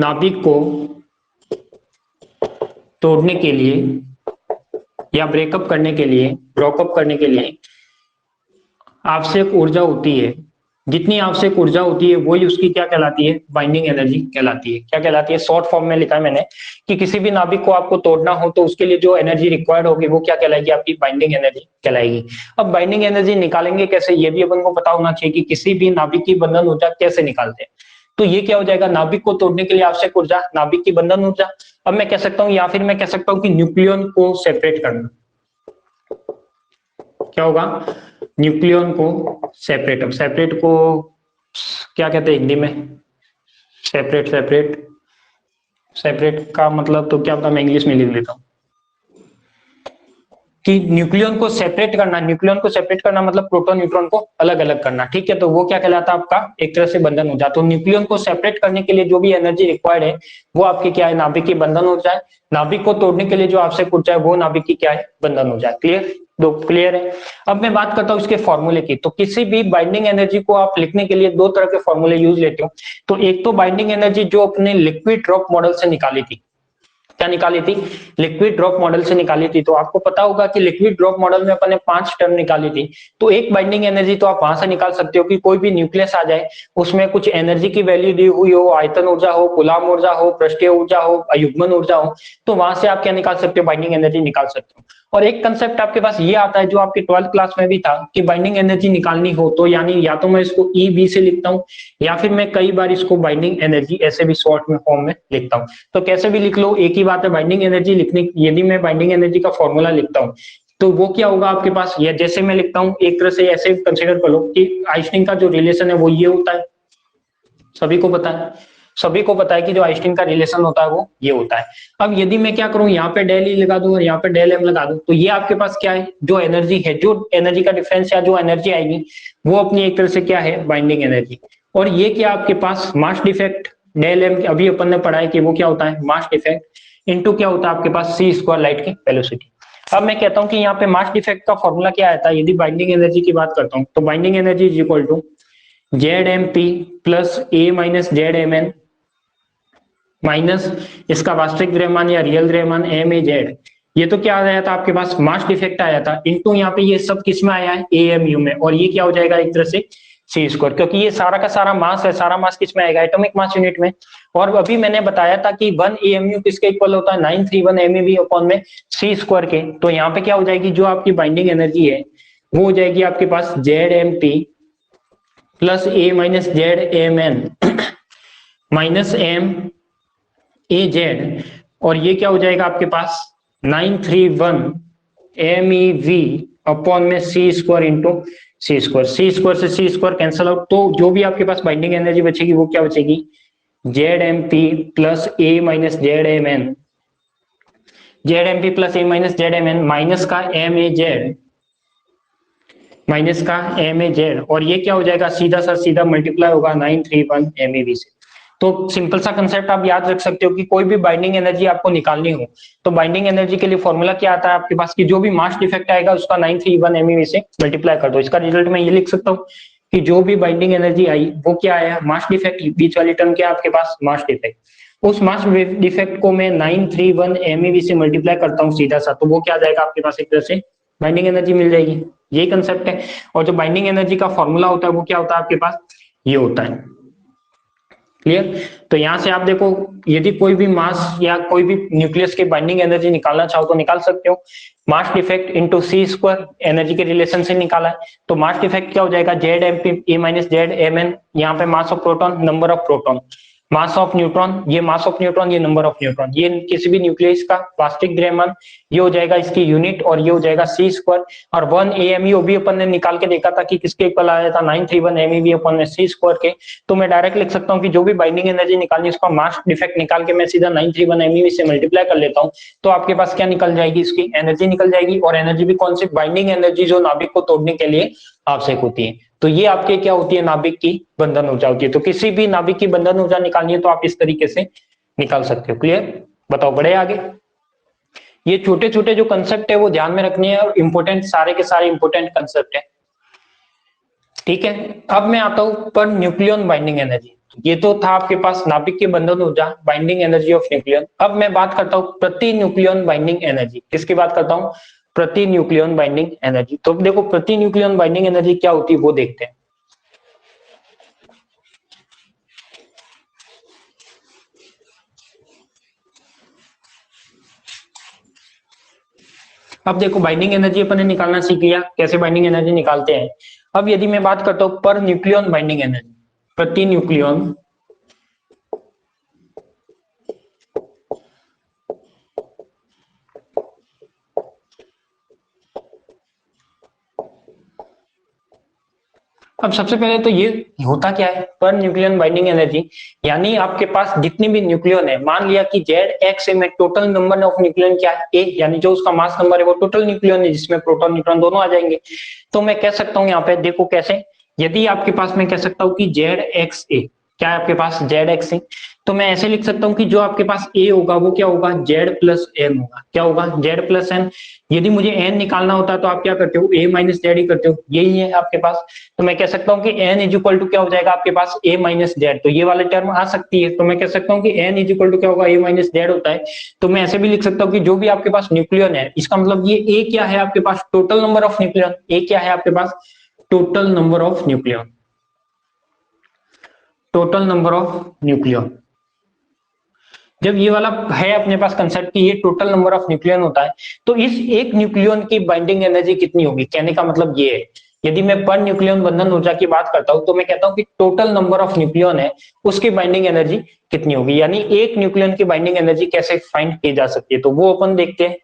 नाभिक को तोड़ने के लिए या ब्रेकअप करने के लिए, ब्रोकअप करने के लिए आवश्यक ऊर्जा होती है, जितनी आवश्यक ऊर्जा होती है वही उसकी क्या कहलाती है, बाइंडिंग एनर्जी कहलाती है। क्या कहलाती है, शॉर्ट फॉर्म में लिखा है मैंने कि किसी भी नाभिक को आपको तोड़ना हो तो उसके लिए जो एनर्जी रिक्वायर्ड होगी वो क्या कहलाएगी, आपकी बाइंडिंग एनर्जी कहलाएगी। अब बाइंडिंग एनर्जी निकालेंगे कैसे, ये भी अपन को पता होना चाहिए कि किसी भी नाभिक की बंधन ऊर्जा कैसे निकालते हैं। तो ये क्या हो जाएगा, नाभिक को तोड़ने के लिए आवश्यक ऊर्जा, नाभिक की बंधन ऊर्जा। अब मैं कह सकता हूं, या फिर मैं कह सकता हूं कि न्यूक्लियन को सेपरेट करना। क्या होगा, न्यूक्लियन को सेपरेट। अब सेपरेट को क्या कहते हैं हिंदी में, सेपरेट। सेपरेट सेपरेट का मतलब तो क्या होता है, मैं इंग्लिश में लिख लेता हूं कि न्यूक्लियन को सेपरेट करना। न्यूक्लियन को सेपरेट करना मतलब प्रोटॉन न्यूट्रॉन को अलग अलग करना। ठीक है, तो वो क्या कहलाता है, आपका एक तरह से बंधन ऊर्जा। तो न्यूक्लियन को सेपरेट करने के लिए जो भी एनर्जी रिक्वायर्ड है वो आपकी क्या है, नाभिक की बंधन ऊर्जा है। नाभिक को तोड़ने के लिए जो आवश्यक ऊर्जा है वो नाभिक की क्या है, बंधन ऊर्जा। क्लियर, दो क्लियर है। अब मैं बात करता हूं इसके फॉर्मूले की। तो किसी भी बाइंडिंग एनर्जी को आप लिखने के लिए दो तरह के फॉर्मूले यूज लेते हो। तो एक तो बाइंडिंग एनर्जी जो अपने लिक्विड ड्रॉप मॉडल से निकाली थी, क्या निकाली थी, लिक्विड ड्रॉप मॉडल से निकाली थी। तो आपको पता होगा कि लिक्विड ड्रॉप मॉडल में अपन ने 5 टर्म निकाली थी। तो एक बाइंडिंग एनर्जी तो आप वहां से निकाल सकते हो कि कोई भी न्यूक्लियस आ जाए, उसमें कुछ एनर्जी की वैल्यू दी हुई हो, आयतन ऊर्जा हो, कूलम्ब ऊर्जा हो, पृष्ठीय ऊर्जा हो, अयुग्मन ऊर्जा हो, तो वहां से आप क्या निकाल सकते हो, बाइंडिंग एनर्जी निकाल सकते हो। और एक कंसेप्ट आपके पास ये आता है जो आपके 12th क्लास में भी था कि बाइंडिंग एनर्जी निकालनी हो तो यानी या तो मैं इसको ई बी से लिखता हूँ, या फिर मैं कई बार इसको बाइंडिंग एनर्जी ऐसे भी शॉर्ट में फॉर्म में लिखता हूँ। तो कैसे भी लिख लो, एक ही बात है। बाइंडिंग एनर्जी लिखने, यदि मैं बाइंडिंग एनर्जी का फॉर्मूला लिखता हूँ तो वो क्या होगा आपके पास, या जैसे मैं लिखता हूँ एक तरह से ऐसे कंसिडर कर लो कि आइंस्टीन का जो रिलेशन है वो ये होता है, सभी को पता है, सभी को पता है कि जो आइंस्टीन का रिलेशन होता है वो ये होता है। अब यदि मैं क्या करूं, यहाँ पे डेल ई लगा दूं और यहाँ पे डेल एम लगा दूं, तो ये आपके पास क्या है, जो एनर्जी है, जो एनर्जी का डिफरेंस या जो एनर्जी आएगी वो अपनी एक तरह से क्या है, बाइंडिंग एनर्जी। और ये क्या आपके पास मास डिफेक्ट डेल एम, अभी अपन ने पढ़ा है कि वो क्या होता है, मास डिफेक्ट इनटू क्या होता है आपके पास सी स्क्वायर लाइट की वेलोसिटी। अब मैं कहता हूं कि यहाँ पे मास डिफेक्ट का फॉर्मूला क्या आता है, यदि बाइंडिंग एनर्जी की बात करता हूँ तो binding energy is equal to Z M P plus A minus Z M N minus इसका वास्तविक द्रव्यमान या रियल द्रव्यमान एम ए जेड। ये तो क्या आ जाया था आपके पास, मास डिफेक्ट आया था, इनटू यहाँ पे ये सब किस में आया है, ए एम यू में, और ये क्या हो जाएगा एक तरह से सी स्क्वायर, क्योंकि ये सारा का सारा मास है, सारा मास किस में आएगा, एटॉमिक मास यूनिट में। और अभी मैंने बताया था कि 1 एएमयू किसके इक्वल होता है, 931 एमईवी अपॉन में सी स्क्वायर के। तो यहाँ पे क्या हो जाएगी, जो आपकी बाइंडिंग एनर्जी है वो हो जाएगी आपके पास Z M P plus A minus Z M N minus M A Z, और ये क्या हो जाएगा आपके पास 931 एम ई वी अपॉन में C square into C square. C square से सी स्क्वायर कैंसिल आउट, तो जो भी आपके पास बाइंडिंग एनर्जी बचेगी वो क्या बचेगी, Z M P plus A minus Z M N, Z M P plus A minus Z M N minus का एम ए जेड, माइनस का एम ए जेड, और ये क्या हो जाएगा, सीधा सा सीधा मल्टीप्लाई होगा 931 एम ई वी से। तो सिंपल सा कंसेप्ट आप याद रख सकते हो कि कोई भी बाइंडिंग एनर्जी आपको निकालनी हो तो बाइंडिंग एनर्जी के लिए फॉर्मूला क्या आता है आपके पास, कि जो भी मास डिफेक्ट आएगा उसका 931 एमईवी से मल्टीप्लाई कर दो। इसका रिजल्ट मैं ये लिख सकता हूँ कि जो भी बाइंडिंग एनर्जी आई वो क्या आया, मास डिफेक्ट, बीच वाली टर्म क्या आपके पास, मास डिफेक्ट। उस मास डिफेक्ट को मैं 931 एमईवी से मल्टीप्लाई करता हूँ सीधा सा, तो वो क्या आ जाएगा आपके पास, एक तरह से बाइंडिंग एनर्जी मिल जाएगी। यही कंसेप्ट है। और जो बाइंडिंग एनर्जी का फॉर्मूला होता है वो क्या होता है आपके पास, ये होता है। क्लियर। तो यहां से आप देखो, यदि कोई भी मास या कोई भी न्यूक्लियस की बाइंडिंग एनर्जी निकालना चाहो तो निकाल सकते हो। Mass defect into C square energy के रिलेशन से निकाला है, तो मास डिफेक्ट क्या हो जाएगा, Z M P A minus Z M N, यहाँ पे mass of proton, number of proton, mass of neutron, ये मास ऑफ न्यूट्रॉन, ये नंबर ऑफ न्यूट्रॉन, ये किसी भी न्यूक्लियस का वास्तविक द्रव्यमान, ये हो जाएगा इसकी यूनिट, और ये हो जाएगा सी स्क्वायर। और 1 एएमयू भी अपन ने निकाल के देखा था कि किसके इक्वल आया था, 931 एमईवी अपॉन में सी स्क्वायर के। तो मैं डायरेक्ट लिख सकता हूँ कि जो भी बाइंडिंग एनर्जी निकालनी है उसका मास डिफेक्ट निकाल के मैं सीधा 931 एमईवी से मल्टीप्लाई कर लेता हूँ, तो आपके पास क्या निकल जाएगी, इसकी एनर्जी निकल जाएगी। और एनर्जी भी कौन सी, बाइंडिंग एनर्जी जो नाभिक को तोड़ने के लिए आवश्यक होती है। तो ये आपके क्या होती है, नाभिक की बंधन ऊर्जा होती है। तो किसी भी नाभिक की बंधन ऊर्जा निकालनी है तो आप इस तरीके से निकाल सकते हो। क्लियर। बताओ, बढ़े आगे। ये छोटे छोटे जो कंसेप्ट है वो ध्यान में रखने हैं, और इंपोर्टेंट, सारे के सारे इंपोर्टेंट कंसेप्ट है। ठीक है। अब मैं आता हूं पर न्यूक्लियन बाइंडिंग एनर्जी। ये तो था आपके पास नाभिक की बंधन ऊर्जा, बाइंडिंग एनर्जी ऑफ न्यूक्लियन। अब मैं बात करता हूं प्रति न्यूक्लियन बाइंडिंग एनर्जी। किसकी बात करता हूं, प्रति न्यूक्लियन बाइंडिंग एनर्जी। तो देखो प्रति न्यूक्लियन बाइंडिंग एनर्जी क्या होती है वो देखते हैं। अब देखो बाइंडिंग एनर्जी अपन ने निकालना सीख लिया, कैसे बाइंडिंग एनर्जी निकालते हैं। अब यदि मैं बात करता हूं पर न्यूक्लियन बाइंडिंग एनर्जी, प्रति न्यूक्लियन, अब सबसे पहले तो ये होता क्या है पर न्यूक्लियन बाइंडिंग एनर्जी, यानी आपके पास जितनी भी न्यूक्लियन है, मान लिया कि जेड एक्स में टोटल नंबर ऑफ न्यूक्लियन क्या है, ए, यानी जो उसका मास नंबर है वो टोटल न्यूक्लियन है जिसमें प्रोटॉन न्यूट्रॉन दोनों आ जाएंगे। तो मैं कह सकता हूं यहाँ पे देखो कैसे, यदि आपके पास मैं कह सकता हूं कि जेड एक्स ए, क्या है आपके पास जेड एक्सिस। तो मैं ऐसे लिख सकता हूँ कि जो आपके पास ए होगा वो क्या होगा, जेड प्लस एम होगा। क्या होगा, जेड प्लस एम। यदि मुझे एन निकालना होता है तो आप क्या करते हो, ए माइनस जेड ही करते हो, यही है आपके पास। तो मैं कह सकता हूँ कि एन इज इक्वल टू क्या हो जाएगा आपके पास, ए माइनस जेड। तो ये वाले टर्म आ सकती है, तो मैं कह सकता हूँ कि एन इज इक्वल टू क्या होगा, ए माइनस जेड होता है। तो मैं ऐसे भी लिख सकता हूँ कि जो भी आपके पास न्यूक्लियन है, इसका मतलब ये ए क्या है आपके पास, total number of nucleon. A क्या है आपके पास, total number of nucleon, total number of nucleon. जब ये वाला है अपने पास कंसेप्ट कि ये टोटल नंबर ऑफ न्यूक्लियन होता है, तो इस एक न्यूक्लियन की बाइंडिंग एनर्जी कितनी होगी, कहने का मतलब ये है। यदि मैं पर न्यूक्लियन बंधन ऊर्जा की बात करता हूं तो मैं कहता हूं कि टोटल नंबर ऑफ न्यूक्लियन है उसकी बाइंडिंग एनर्जी कितनी होगी, यानी एक न्यूक्लियन की बाइंडिंग एनर्जी कैसे फाइंड की जा सकती है, तो वो अपन देखते हैं।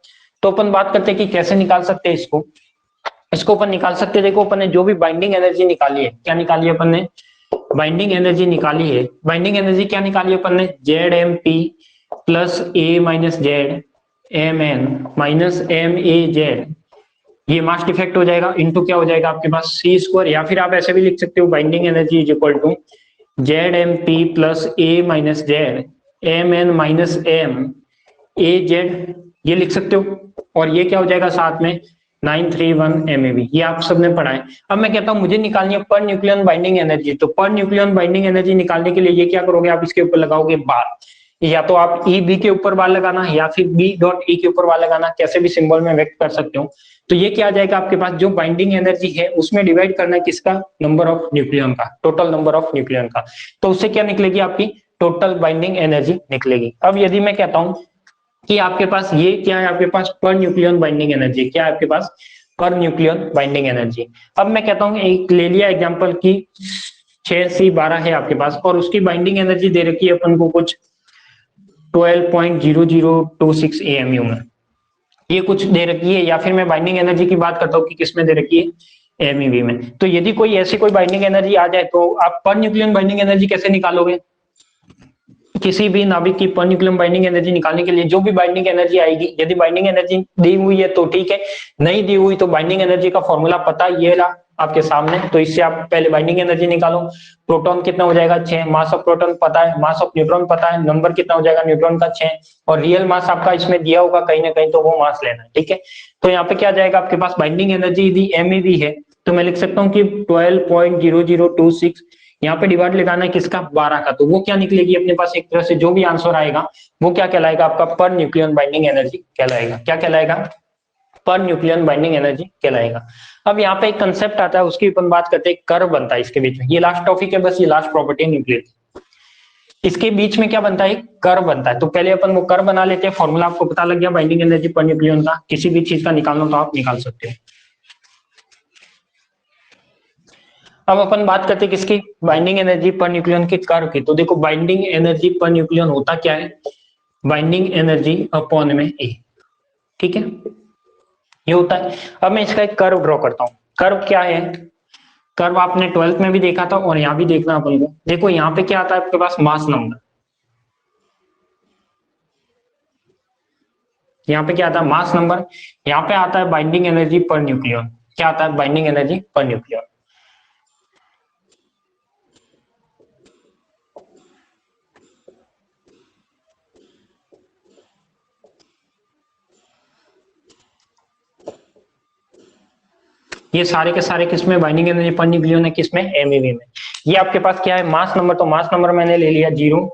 तो अपन बात करते हैं कि कैसे निकाल सकते हैं इसको। इसको अपन निकाल सकते हैं, देखो अपन ने जो भी बाइंडिंग एनर्जी निकाली है, क्या निकाली है अपन ने, बाइंडिंग एनर्जी निकाली है। बाइंडिंग एनर्जी क्या निकाली है अपन ने, Z M P plus A minus Z M N minus M A Z, ये मास डिफेक्ट हो जाएगा इनटू क्या हो जाएगा आपके पास सी स्क्वायर, या फिर आप ऐसे भी लिख सकते हो binding energy is equal to Z M P plus A minus Z M N minus M A Z, ये लिख सकते हो। और ये क्या हो जाएगा साथ में 931 MeV, ये आप सबने पढ़ा है। अब मैं कहता हूं मुझे निकालनी है पर न्यूक्लियन बाइंडिंग एनर्जी, तो पर न्यूक्लियन बाइंडिंग एनर्जी निकालने के लिए ये क्या करोगे आप, इसके ऊपर लगाओगे बार, या तो आप ई बी के ऊपर बार लगाना या फिर बी डॉट ई के ऊपर बार लगाना, कैसे भी सिंबल में व्यक्त कर सकते हो। तो ये क्या आ जाएगा आपके पास, जो बाइंडिंग एनर्जी है उसमें डिवाइड करना है किसका, नंबर ऑफ न्यूक्लियन का, टोटल नंबर ऑफ न्यूक्लियन का। तो उससे क्या निकलेगी आपकी टोटल बाइंडिंग एनर्जी निकलेगी। अब यदि मैं कहता हूं कि आपके पास ये क्या है, आपके पास पर न्यूक्लियन बाइंडिंग एनर्जी, क्या है आपके पास पर न्यूक्लियन बाइंडिंग एनर्जी। अब मैं कहता हूं एक ले लिया एग्जांपल की 6C12 है आपके पास और उसकी बाइंडिंग एनर्जी दे रखी है अपन को कुछ 12.0026 AMU में, ये कुछ दे रखी है। या फिर मैं बाइंडिंग एनर्जी की बात करता हूँ कि किसमें दे रखी है, MeV में। तो यदि कोई ऐसी कोई बाइंडिंग एनर्जी आ जाए तो आप पर न्यूक्लियन बाइंडिंग एनर्जी कैसे निकालोगे, किसी भी नाभिक की पर न्यूक्लियन बाइंडिंग एनर्जी निकालने के लिए जो भी बाइंडिंग एनर्जी आएगी, यदि बाइंडिंग एनर्जी दी हुई है तो ठीक है, नहीं दी हुई तो बाइंडिंग एनर्जी का फॉर्मूला पता ये रहा आपके सामने, तो इससे आप पहले बाइंडिंग एनर्जी निकालो। प्रोटॉन कितना हो जाएगा 6, मास ऑफ प्रोटॉन पता है, मास ऑफ न्यूट्रॉन पता है, नंबर कितना हो जाएगा न्यूट्रॉन का 6, और रियल मास आपका इसमें दिया होगा कहीं ना कहीं, तो वो मास लेना है, ठीक है। तो यहाँ पे क्या जाएगा आपके पास, बाइंडिंग एनर्जी यदि MeV है तो मैं लिख सकता हूँ कि 12.0026, यहाँ पे डिवाइड लगाना है किसका, 12 का, तो वो क्या निकलेगी अपने पास, एक तरह से जो भी आंसर आएगा वो क्या कहलाएगा आपका पर न्यूक्लियन बाइंडिंग एनर्जी कहलाएगा। क्या कहलाएगा, पर न्यूक्लियन बाइंडिंग एनर्जी कहलाएगा। अब यहाँ पे एक कंसेप्ट आता है उसकी अपन बात करते हैं, कर्व बनता है इसके बीच में, ये लास्ट टॉपिक है बस, ये लास्ट प्रॉपर्टी न्यूक्लियस, इसके बीच में क्या बनता है, कर्व बनता है। तो पहले अपन वो कर्व बना लेते हैं, फॉर्मूला आपको पता लग गया बाइंडिंग एनर्जी पर न्यूक्लियन का, किसी भी चीज का निकालना तो आप निकाल सकते हो। अब अपन बात करते हैं किसकी, बाइंडिंग एनर्जी पर न्यूक्लियन के कर्व की। तो देखो बाइंडिंग एनर्जी पर न्यूक्लियन होता क्या है, बाइंडिंग एनर्जी अपॉन में ए, ठीक है, ये होता है। अब मैं इसका एक कर्व ड्रॉ करता हूं। कर्व क्या है, कर्व आपने 12th में भी देखा था और यहाँ भी देखना अपन को। देखो यहाँ पे क्या आता है आपके पास, मास नंबर, यहाँ पे क्या आता है मास नंबर, यहाँ पे आता है बाइंडिंग एनर्जी पर न्यूक्लियन, क्या आता है बाइंडिंग एनर्जी पर न्यूक्लियन। ये सारे के सारे किसमें, बाइंडिंग एनर्जी पर न्यूक्लियन है किसमें, MeV में। ये आपके पास क्या है, मास नंबर, तो मास नंबर मैंने ले लिया 0,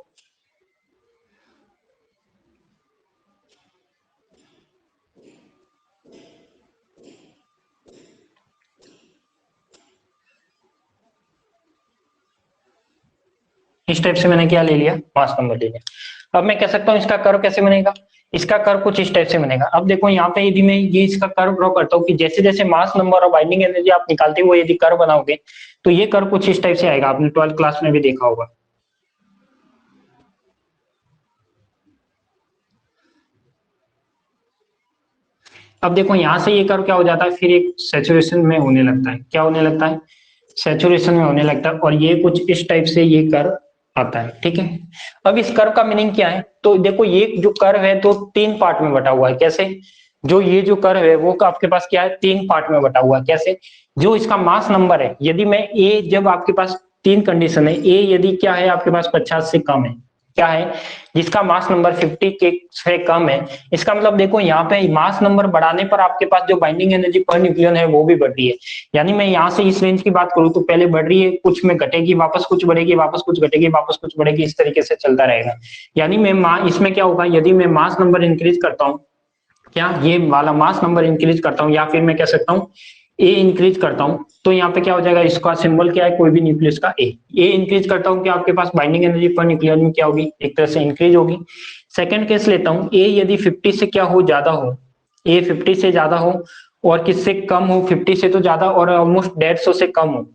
इस टाइप से मैंने क्या ले लिया, मास नंबर ले लिया। अब मैं कह सकता हूँ इसका कर्व कैसे बनेगा, इसका कर्व कुछ इस टाइप से बनेगा। अब देखो यहाँ पे यदि मैं ये इसका कर्व ड्रॉ करता हूँ कि जैसे जैसे मास नंबर और बाइंडिंग एनर्जी आप निकालते हो यदि कर्व बनाओगे तो ये कर्व कुछ इस टाइप से आएगा, आपने 12th क्लास में भी देखा होगा। अब देखो यहाँ से ये कर्व क्या हो जाता है, फिर एक सैचुरेशन में होने लगता है, क्या होने लगता है, सैचुरेशन में होने लगता है, और ये कुछ इस टाइप से ये कर्व आता है, ठीक है। अब इस कर्व का मीनिंग क्या है, तो देखो ये जो कर्व है तो 3 पार्ट में बटा हुआ है, कैसे, जो ये जो कर्व है वो आपके पास क्या है 3 पार्ट में बटा हुआ है, कैसे, जो इसका मास नंबर है, यदि मैं ए जब आपके पास तीन कंडीशन है। ए यदि क्या है आपके पास 50 से कम है, क्या है जिसका मास नंबर 50 के से कम है, इसका मतलब देखो यहाँ पे मास नंबर बढ़ाने पर आपके पास जो बाइंडिंग एनर्जी पर न्यूक्लियन है वो भी बढ़ रही है। यानी मैं यहाँ से इस रेंज की बात करूँ तो पहले बढ़ रही है, कुछ में घटेगी, वापस कुछ बढ़ेगी, वापस कुछ घटेगी, वापस कुछ बढ़ेगी, इस तरीके से चलता रहेगा। यानी मैं इसमें क्या होगा, यदि मैं मास नंबर इंक्रीज करता हूँ, क्या ये वाला मास नंबर इंक्रीज करता हूँ, या फिर मैं कह सकता हूँ ए इंक्रीज करता हूँ, तो यहाँ पे क्या हो जाएगा, इसका सिंबल क्या है, कोई भी न्यूक्लियस का ए इंक्रीज करता हूँ, क्या आपके पास बाइंडिंग एनर्जी पर न्यूक्लियन में क्या होगी, एक तरह से इंक्रीज होगी। सेकंड केस लेता हूँ, ए यदि 50 से क्या हो, ज्यादा हो, ए 50 से ज्यादा हो और किससे कम हो, 50 से तो ज्यादा और ऑलमोस्ट 150 से कम हो,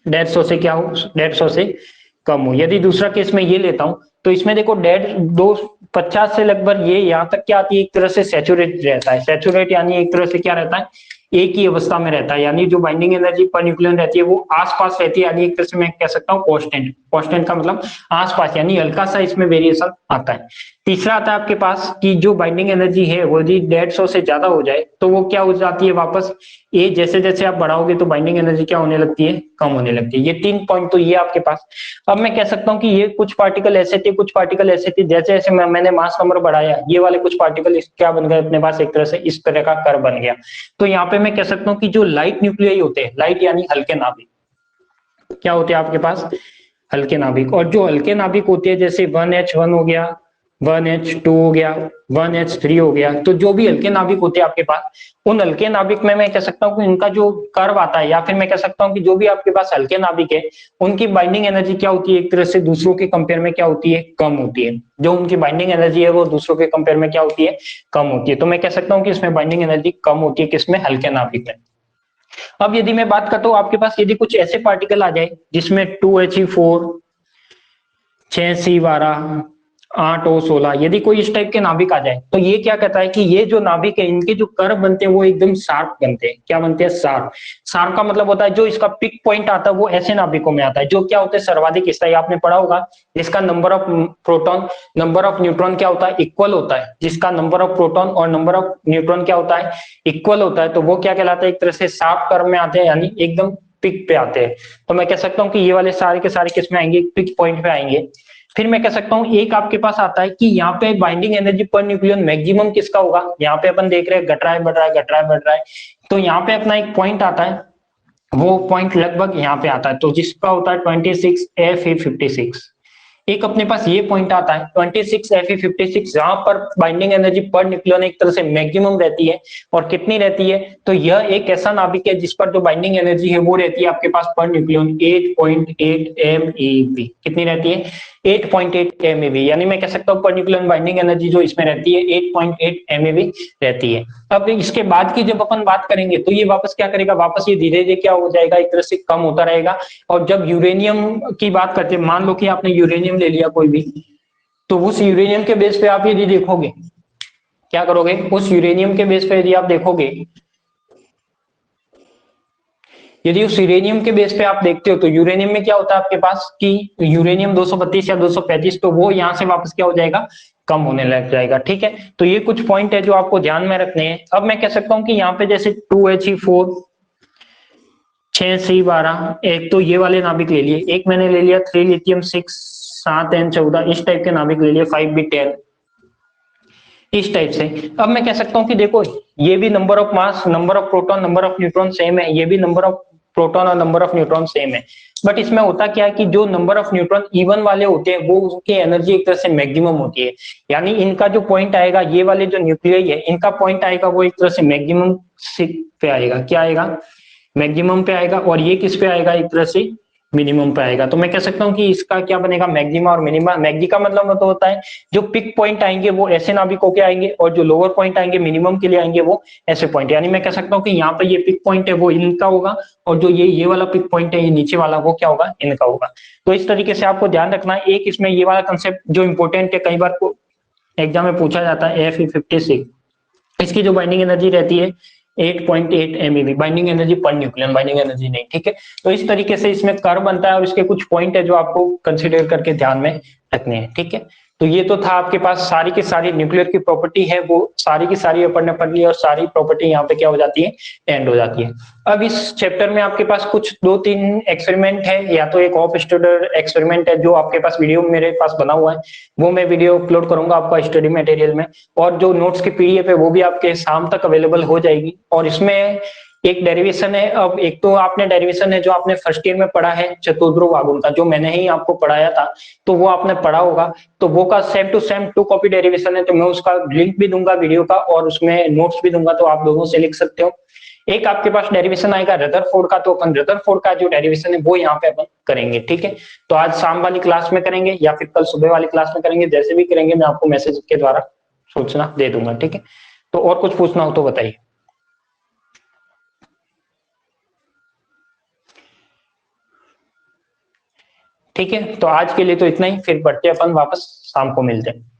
150 से क्या हो, 150 से कम हो। यदि दूसरा केस में ये लेता हूं तो इसमें देखो 50 से लगभग ये यहाँ तक क्या आती है, एक तरह से सैचुरेट रहता है। सैचुरेट यानी एक तरह से क्या रहता है, एक ही अवस्था में रहता है, यानी जो बाइंडिंग एनर्जी पर न्यूक्लियन रहती है वो आसपास रहती है, यानी एक तरह से मैं कह सकता हूँ कांस्टेंट। कांस्टेंट का मतलब आसपास, यानी हल्का सा इसमें वेरिएशन आता है। तीसरा आता है आपके पास कि जो बाइंडिंग एनर्जी है वो यदि 150 से ज्यादा हो जाए तो वो क्या हो जाती है, वापस ये जैसे जैसे आप बढ़ाओगे तो बाइंडिंग एनर्जी क्या होने लगती है, कम होने लगती है। ये 3 पॉइंट तो ये आपके पास। अब मैं कह सकता हूँ कि ये कुछ पार्टिकल ऐसे थे, कुछ पार्टिकल ऐसे थे, जैसे जैसे मैंने मास नंबर बढ़ाया ये वाले कुछ पार्टिकल क्या बन गए अपने पास, एक तरह से इस तरह का कर्व बन गया। तो यहाँ पे मैं कह सकता हूँ कि जो लाइट न्यूक्लियाई होते हैं, लाइट यानी हल्के नाभिक, क्या होते हैं आपके पास, हल्के नाभिक। और जो हल्के नाभिक होते हैं जैसे 1H1 हो गया, 1H2 हो गया, 1H3 हो गया, तो जो भी हल्के नाभिक होते हैं आपके पास, उन हल्के नाभिक में मैं कह सकता हूँ कि इनका जो कर्व आता है, या फिर मैं कह सकता हूँ कि जो भी आपके पास हल्के नाभिक है उनकी बाइंडिंग एनर्जी क्या होती है, एक तरह से दूसरों के कंपेयर में क्या होती है, कम होती है। जो उनकी बाइंडिंग एनर्जी है वो दूसरों के कंपेयर में क्या होती है, कम होती है। तो मैं कह सकता हूँ कि इसमें बाइंडिंग एनर्जी कम होती है, किसमें, हल्के नाभिक में। अब यदि मैं बात करता हूँ आपके पास यदि कुछ ऐसे पार्टिकल आ जाए जिसमें 2He4, 6C12, 8O16, यदि कोई इस टाइप के नाभिक आ जाए तो ये क्या कहता है कि ये जो नाभिक है इनके जो कर्व बनते हैं वो एकदम शार्प बनते हैं। क्या बनते हैं, शार्प। शार्प का मतलब होता है जो इसका पिक पॉइंट आता है वो ऐसे नाभिकों में आता है जो क्या होते हैं, सर्वाधिक स्थायी। आपने पढ़ा होगा जिसका number of proton, number of neutron क्या होता है, इक्वल होता है। जिसका नंबर ऑफ प्रोटॉन और नंबर ऑफ न्यूट्रॉन क्या होता है, इक्वल होता है, तो वो क्या कहलाता है, एक तरह से शार्प कर्व में आते हैं, यानी एकदम पिक पे आते हैं। तो मैं कह सकता हूँ कि ये वाले सारे के सारे किस में आएंगे, पिक पॉइंट पे आएंगे। फिर मैं कह सकता हूँ एक आपके पास आता है कि यहाँ पे binding energy per nucleon maximum किसका होगा, यहाँ पे अपन देख रहे हैं घट रहा है, बढ़ रहा है, घट रहा है, बढ़ रहा है। तो यहाँ पे अपना एक पॉइंट आता है, वो पॉइंट लगभग यहाँ पे आता है, तो जिसका होता है 26Fe56। एक अपने पास ये पॉइंट आता है 26Fe56, जहां पर बाइंडिंग एनर्जी पर न्यूक्लियन एक तरह से मैक्सिमम रहती है। और कितनी रहती है, तो यह एक ऐसा नाभिक है जिस पर जो बाइंडिंग एनर्जी है वो रहती है आपके पास पर न्यूक्लियन 8.8 MeV। कितनी रहती है, 8.8 MeV। यानी मैं कह सकता हूँ पर न्यूक्लियन बाइंडिंग एनर्जी जो इसमें रहती है 8.8 MeV रहती है। अब इसके बाद की जब अपन बात करेंगे तो ये वापस क्या करेगा, वापस ये धीरे धीरे क्या हो जाएगा, एक तरह से कम होता रहेगा। और जब यूरेनियम की बात करते हैं, मान लो कि आपने यूरेनियम ले लिया कोई भी, तो उस यूरेनियम के बेस पे आप यदि देखोगे, क्या करोगे, उस यूरेनियम के बेस पे यदि आप देखोगे, यदि उस यूरेनियम के बेस पे आप देखते हो तो यूरेनियम में क्या होता है आपके पास कि यूरेनियम 232 या 235, तो वो यहां से वापस क्या हो जाएगा, कम होने लग जाएगा। ठीक है, तो ये कुछ पॉइंट है जो आपको ध्यान में रखने हैं। अब मैं कह सकता हूं कि यहाँ पे जैसे 2He4, 6C12, एक तो ये वाले नाभिक ले लिए, एक मैंने ले लिया 3 लिथियम 6, 7N14, इस टाइप के नाभिक ले लिए, 5B10, इस टाइप से। अब मैं कह सकता हूं कि देखो ये भी number of mass, number of proton, number of neutron same है, ये भी नंबर ऑफ प्रोटॉन और नंबर ऑफ न्यूट्रॉन सेम है। बट इसमें होता क्या है कि जो नंबर ऑफ न्यूट्रॉन इवन वाले होते हैं वो उनकी एनर्जी एक तरह से मैक्सिमम होती है। यानी इनका जो पॉइंट आएगा, ये वाले जो न्यूक्लियाई है इनका पॉइंट आएगा वो एक तरह से मैक्सिमम पे आएगा। क्या आएगा, मैक्सिमम पे आएगा। और ये किस पे आएगा, एक तरह से मिनिमम पे आएगा। तो मैं कह सकता हूँ कि इसका क्या बनेगा, मैक्सिमा और मिनिमा। मैक्सी का मतलब तो होता है जो पिक पॉइंट आएंगे वो ऐसे नाभिकों के आएंगे, और जो लोअर पॉइंट आएंगे मिनिमम के लिए आएंगे वो ऐसे पॉइंट। यानी मैं कह सकता हूँ कि यहाँ पे ये पिक पॉइंट है वो इनका होगा, और जो ये वाला पिक पॉइंट है ये नीचे वाला वो क्या होगा, इनका होगा। तो इस तरीके से आपको ध्यान रखना है। एक इसमें ये वाला कंसेप्ट जो इंपॉर्टेंट है, कई बार एग्जाम में पूछा जाता है, Fe56, इसकी जो बाइंडिंग एनर्जी रहती है 8.8 MeV, binding energy per nucleon, binding energy नहीं। ठीक है, तो इस तरीके से इसमें कर्व बनता है और इसके कुछ पॉइंट है जो आपको कंसिडर करके ध्यान में रखने हैं। ठीक है, तो ये तो था आपके पास सारी की सारी न्यूक्लियर की प्रॉपर्टी है, वो सारी की सारी अपन ने पढ़ ली और सारी प्रॉपर्टी यहाँ पे क्या हो जाती है, एंड हो जाती है। अब इस चैप्टर में आपके पास कुछ 2-3 एक्सपेरिमेंट है, या तो एक ऑफ स्टूडर एक्सपेरिमेंट है जो आपके पास वीडियो मेरे पास बना हुआ है, वो मैं वीडियो अपलोड करूंगा आपका स्टडी मटेरियल में, और जो नोट्स की पीडीएफ है वो भी आपके शाम तक अवेलेबल हो जाएगी। और इसमें एक डेरिवेशन है, अब एक तो आपने डेरिवेशन है जो आपने फर्स्ट ईयर में पढ़ा है चतुर्ध्रुव आघूर्ण का, जो मैंने ही आपको पढ़ाया था, तो वो आपने पढ़ा होगा, तो वो का same to same 2 copy derivation है, तो मैं उसका लिंक भी दूंगा वीडियो का और उसमें नोट्स भी दूंगा, तो आप दोनों से लिख सकते हो। एक आपके पास डेरिवेशन आएगा रदरफोर्ड का, तो अपन रदरफोर्ड का जो डेरिवेशन है वो यहाँ पे अपन करेंगे, ठीक है। तो आज शाम वाली क्लास में करेंगे या फिर कल सुबह वाली क्लास में करेंगे, जैसे भी करेंगे मैं आपको मैसेज के द्वारा सूचना दे दूंगा, ठीक है। तो और कुछ पूछना हो तो बताइए। ठीक है, तो आज के लिए तो इतना ही, फिर बढ़ते अपन वापस शाम को मिलते हैं।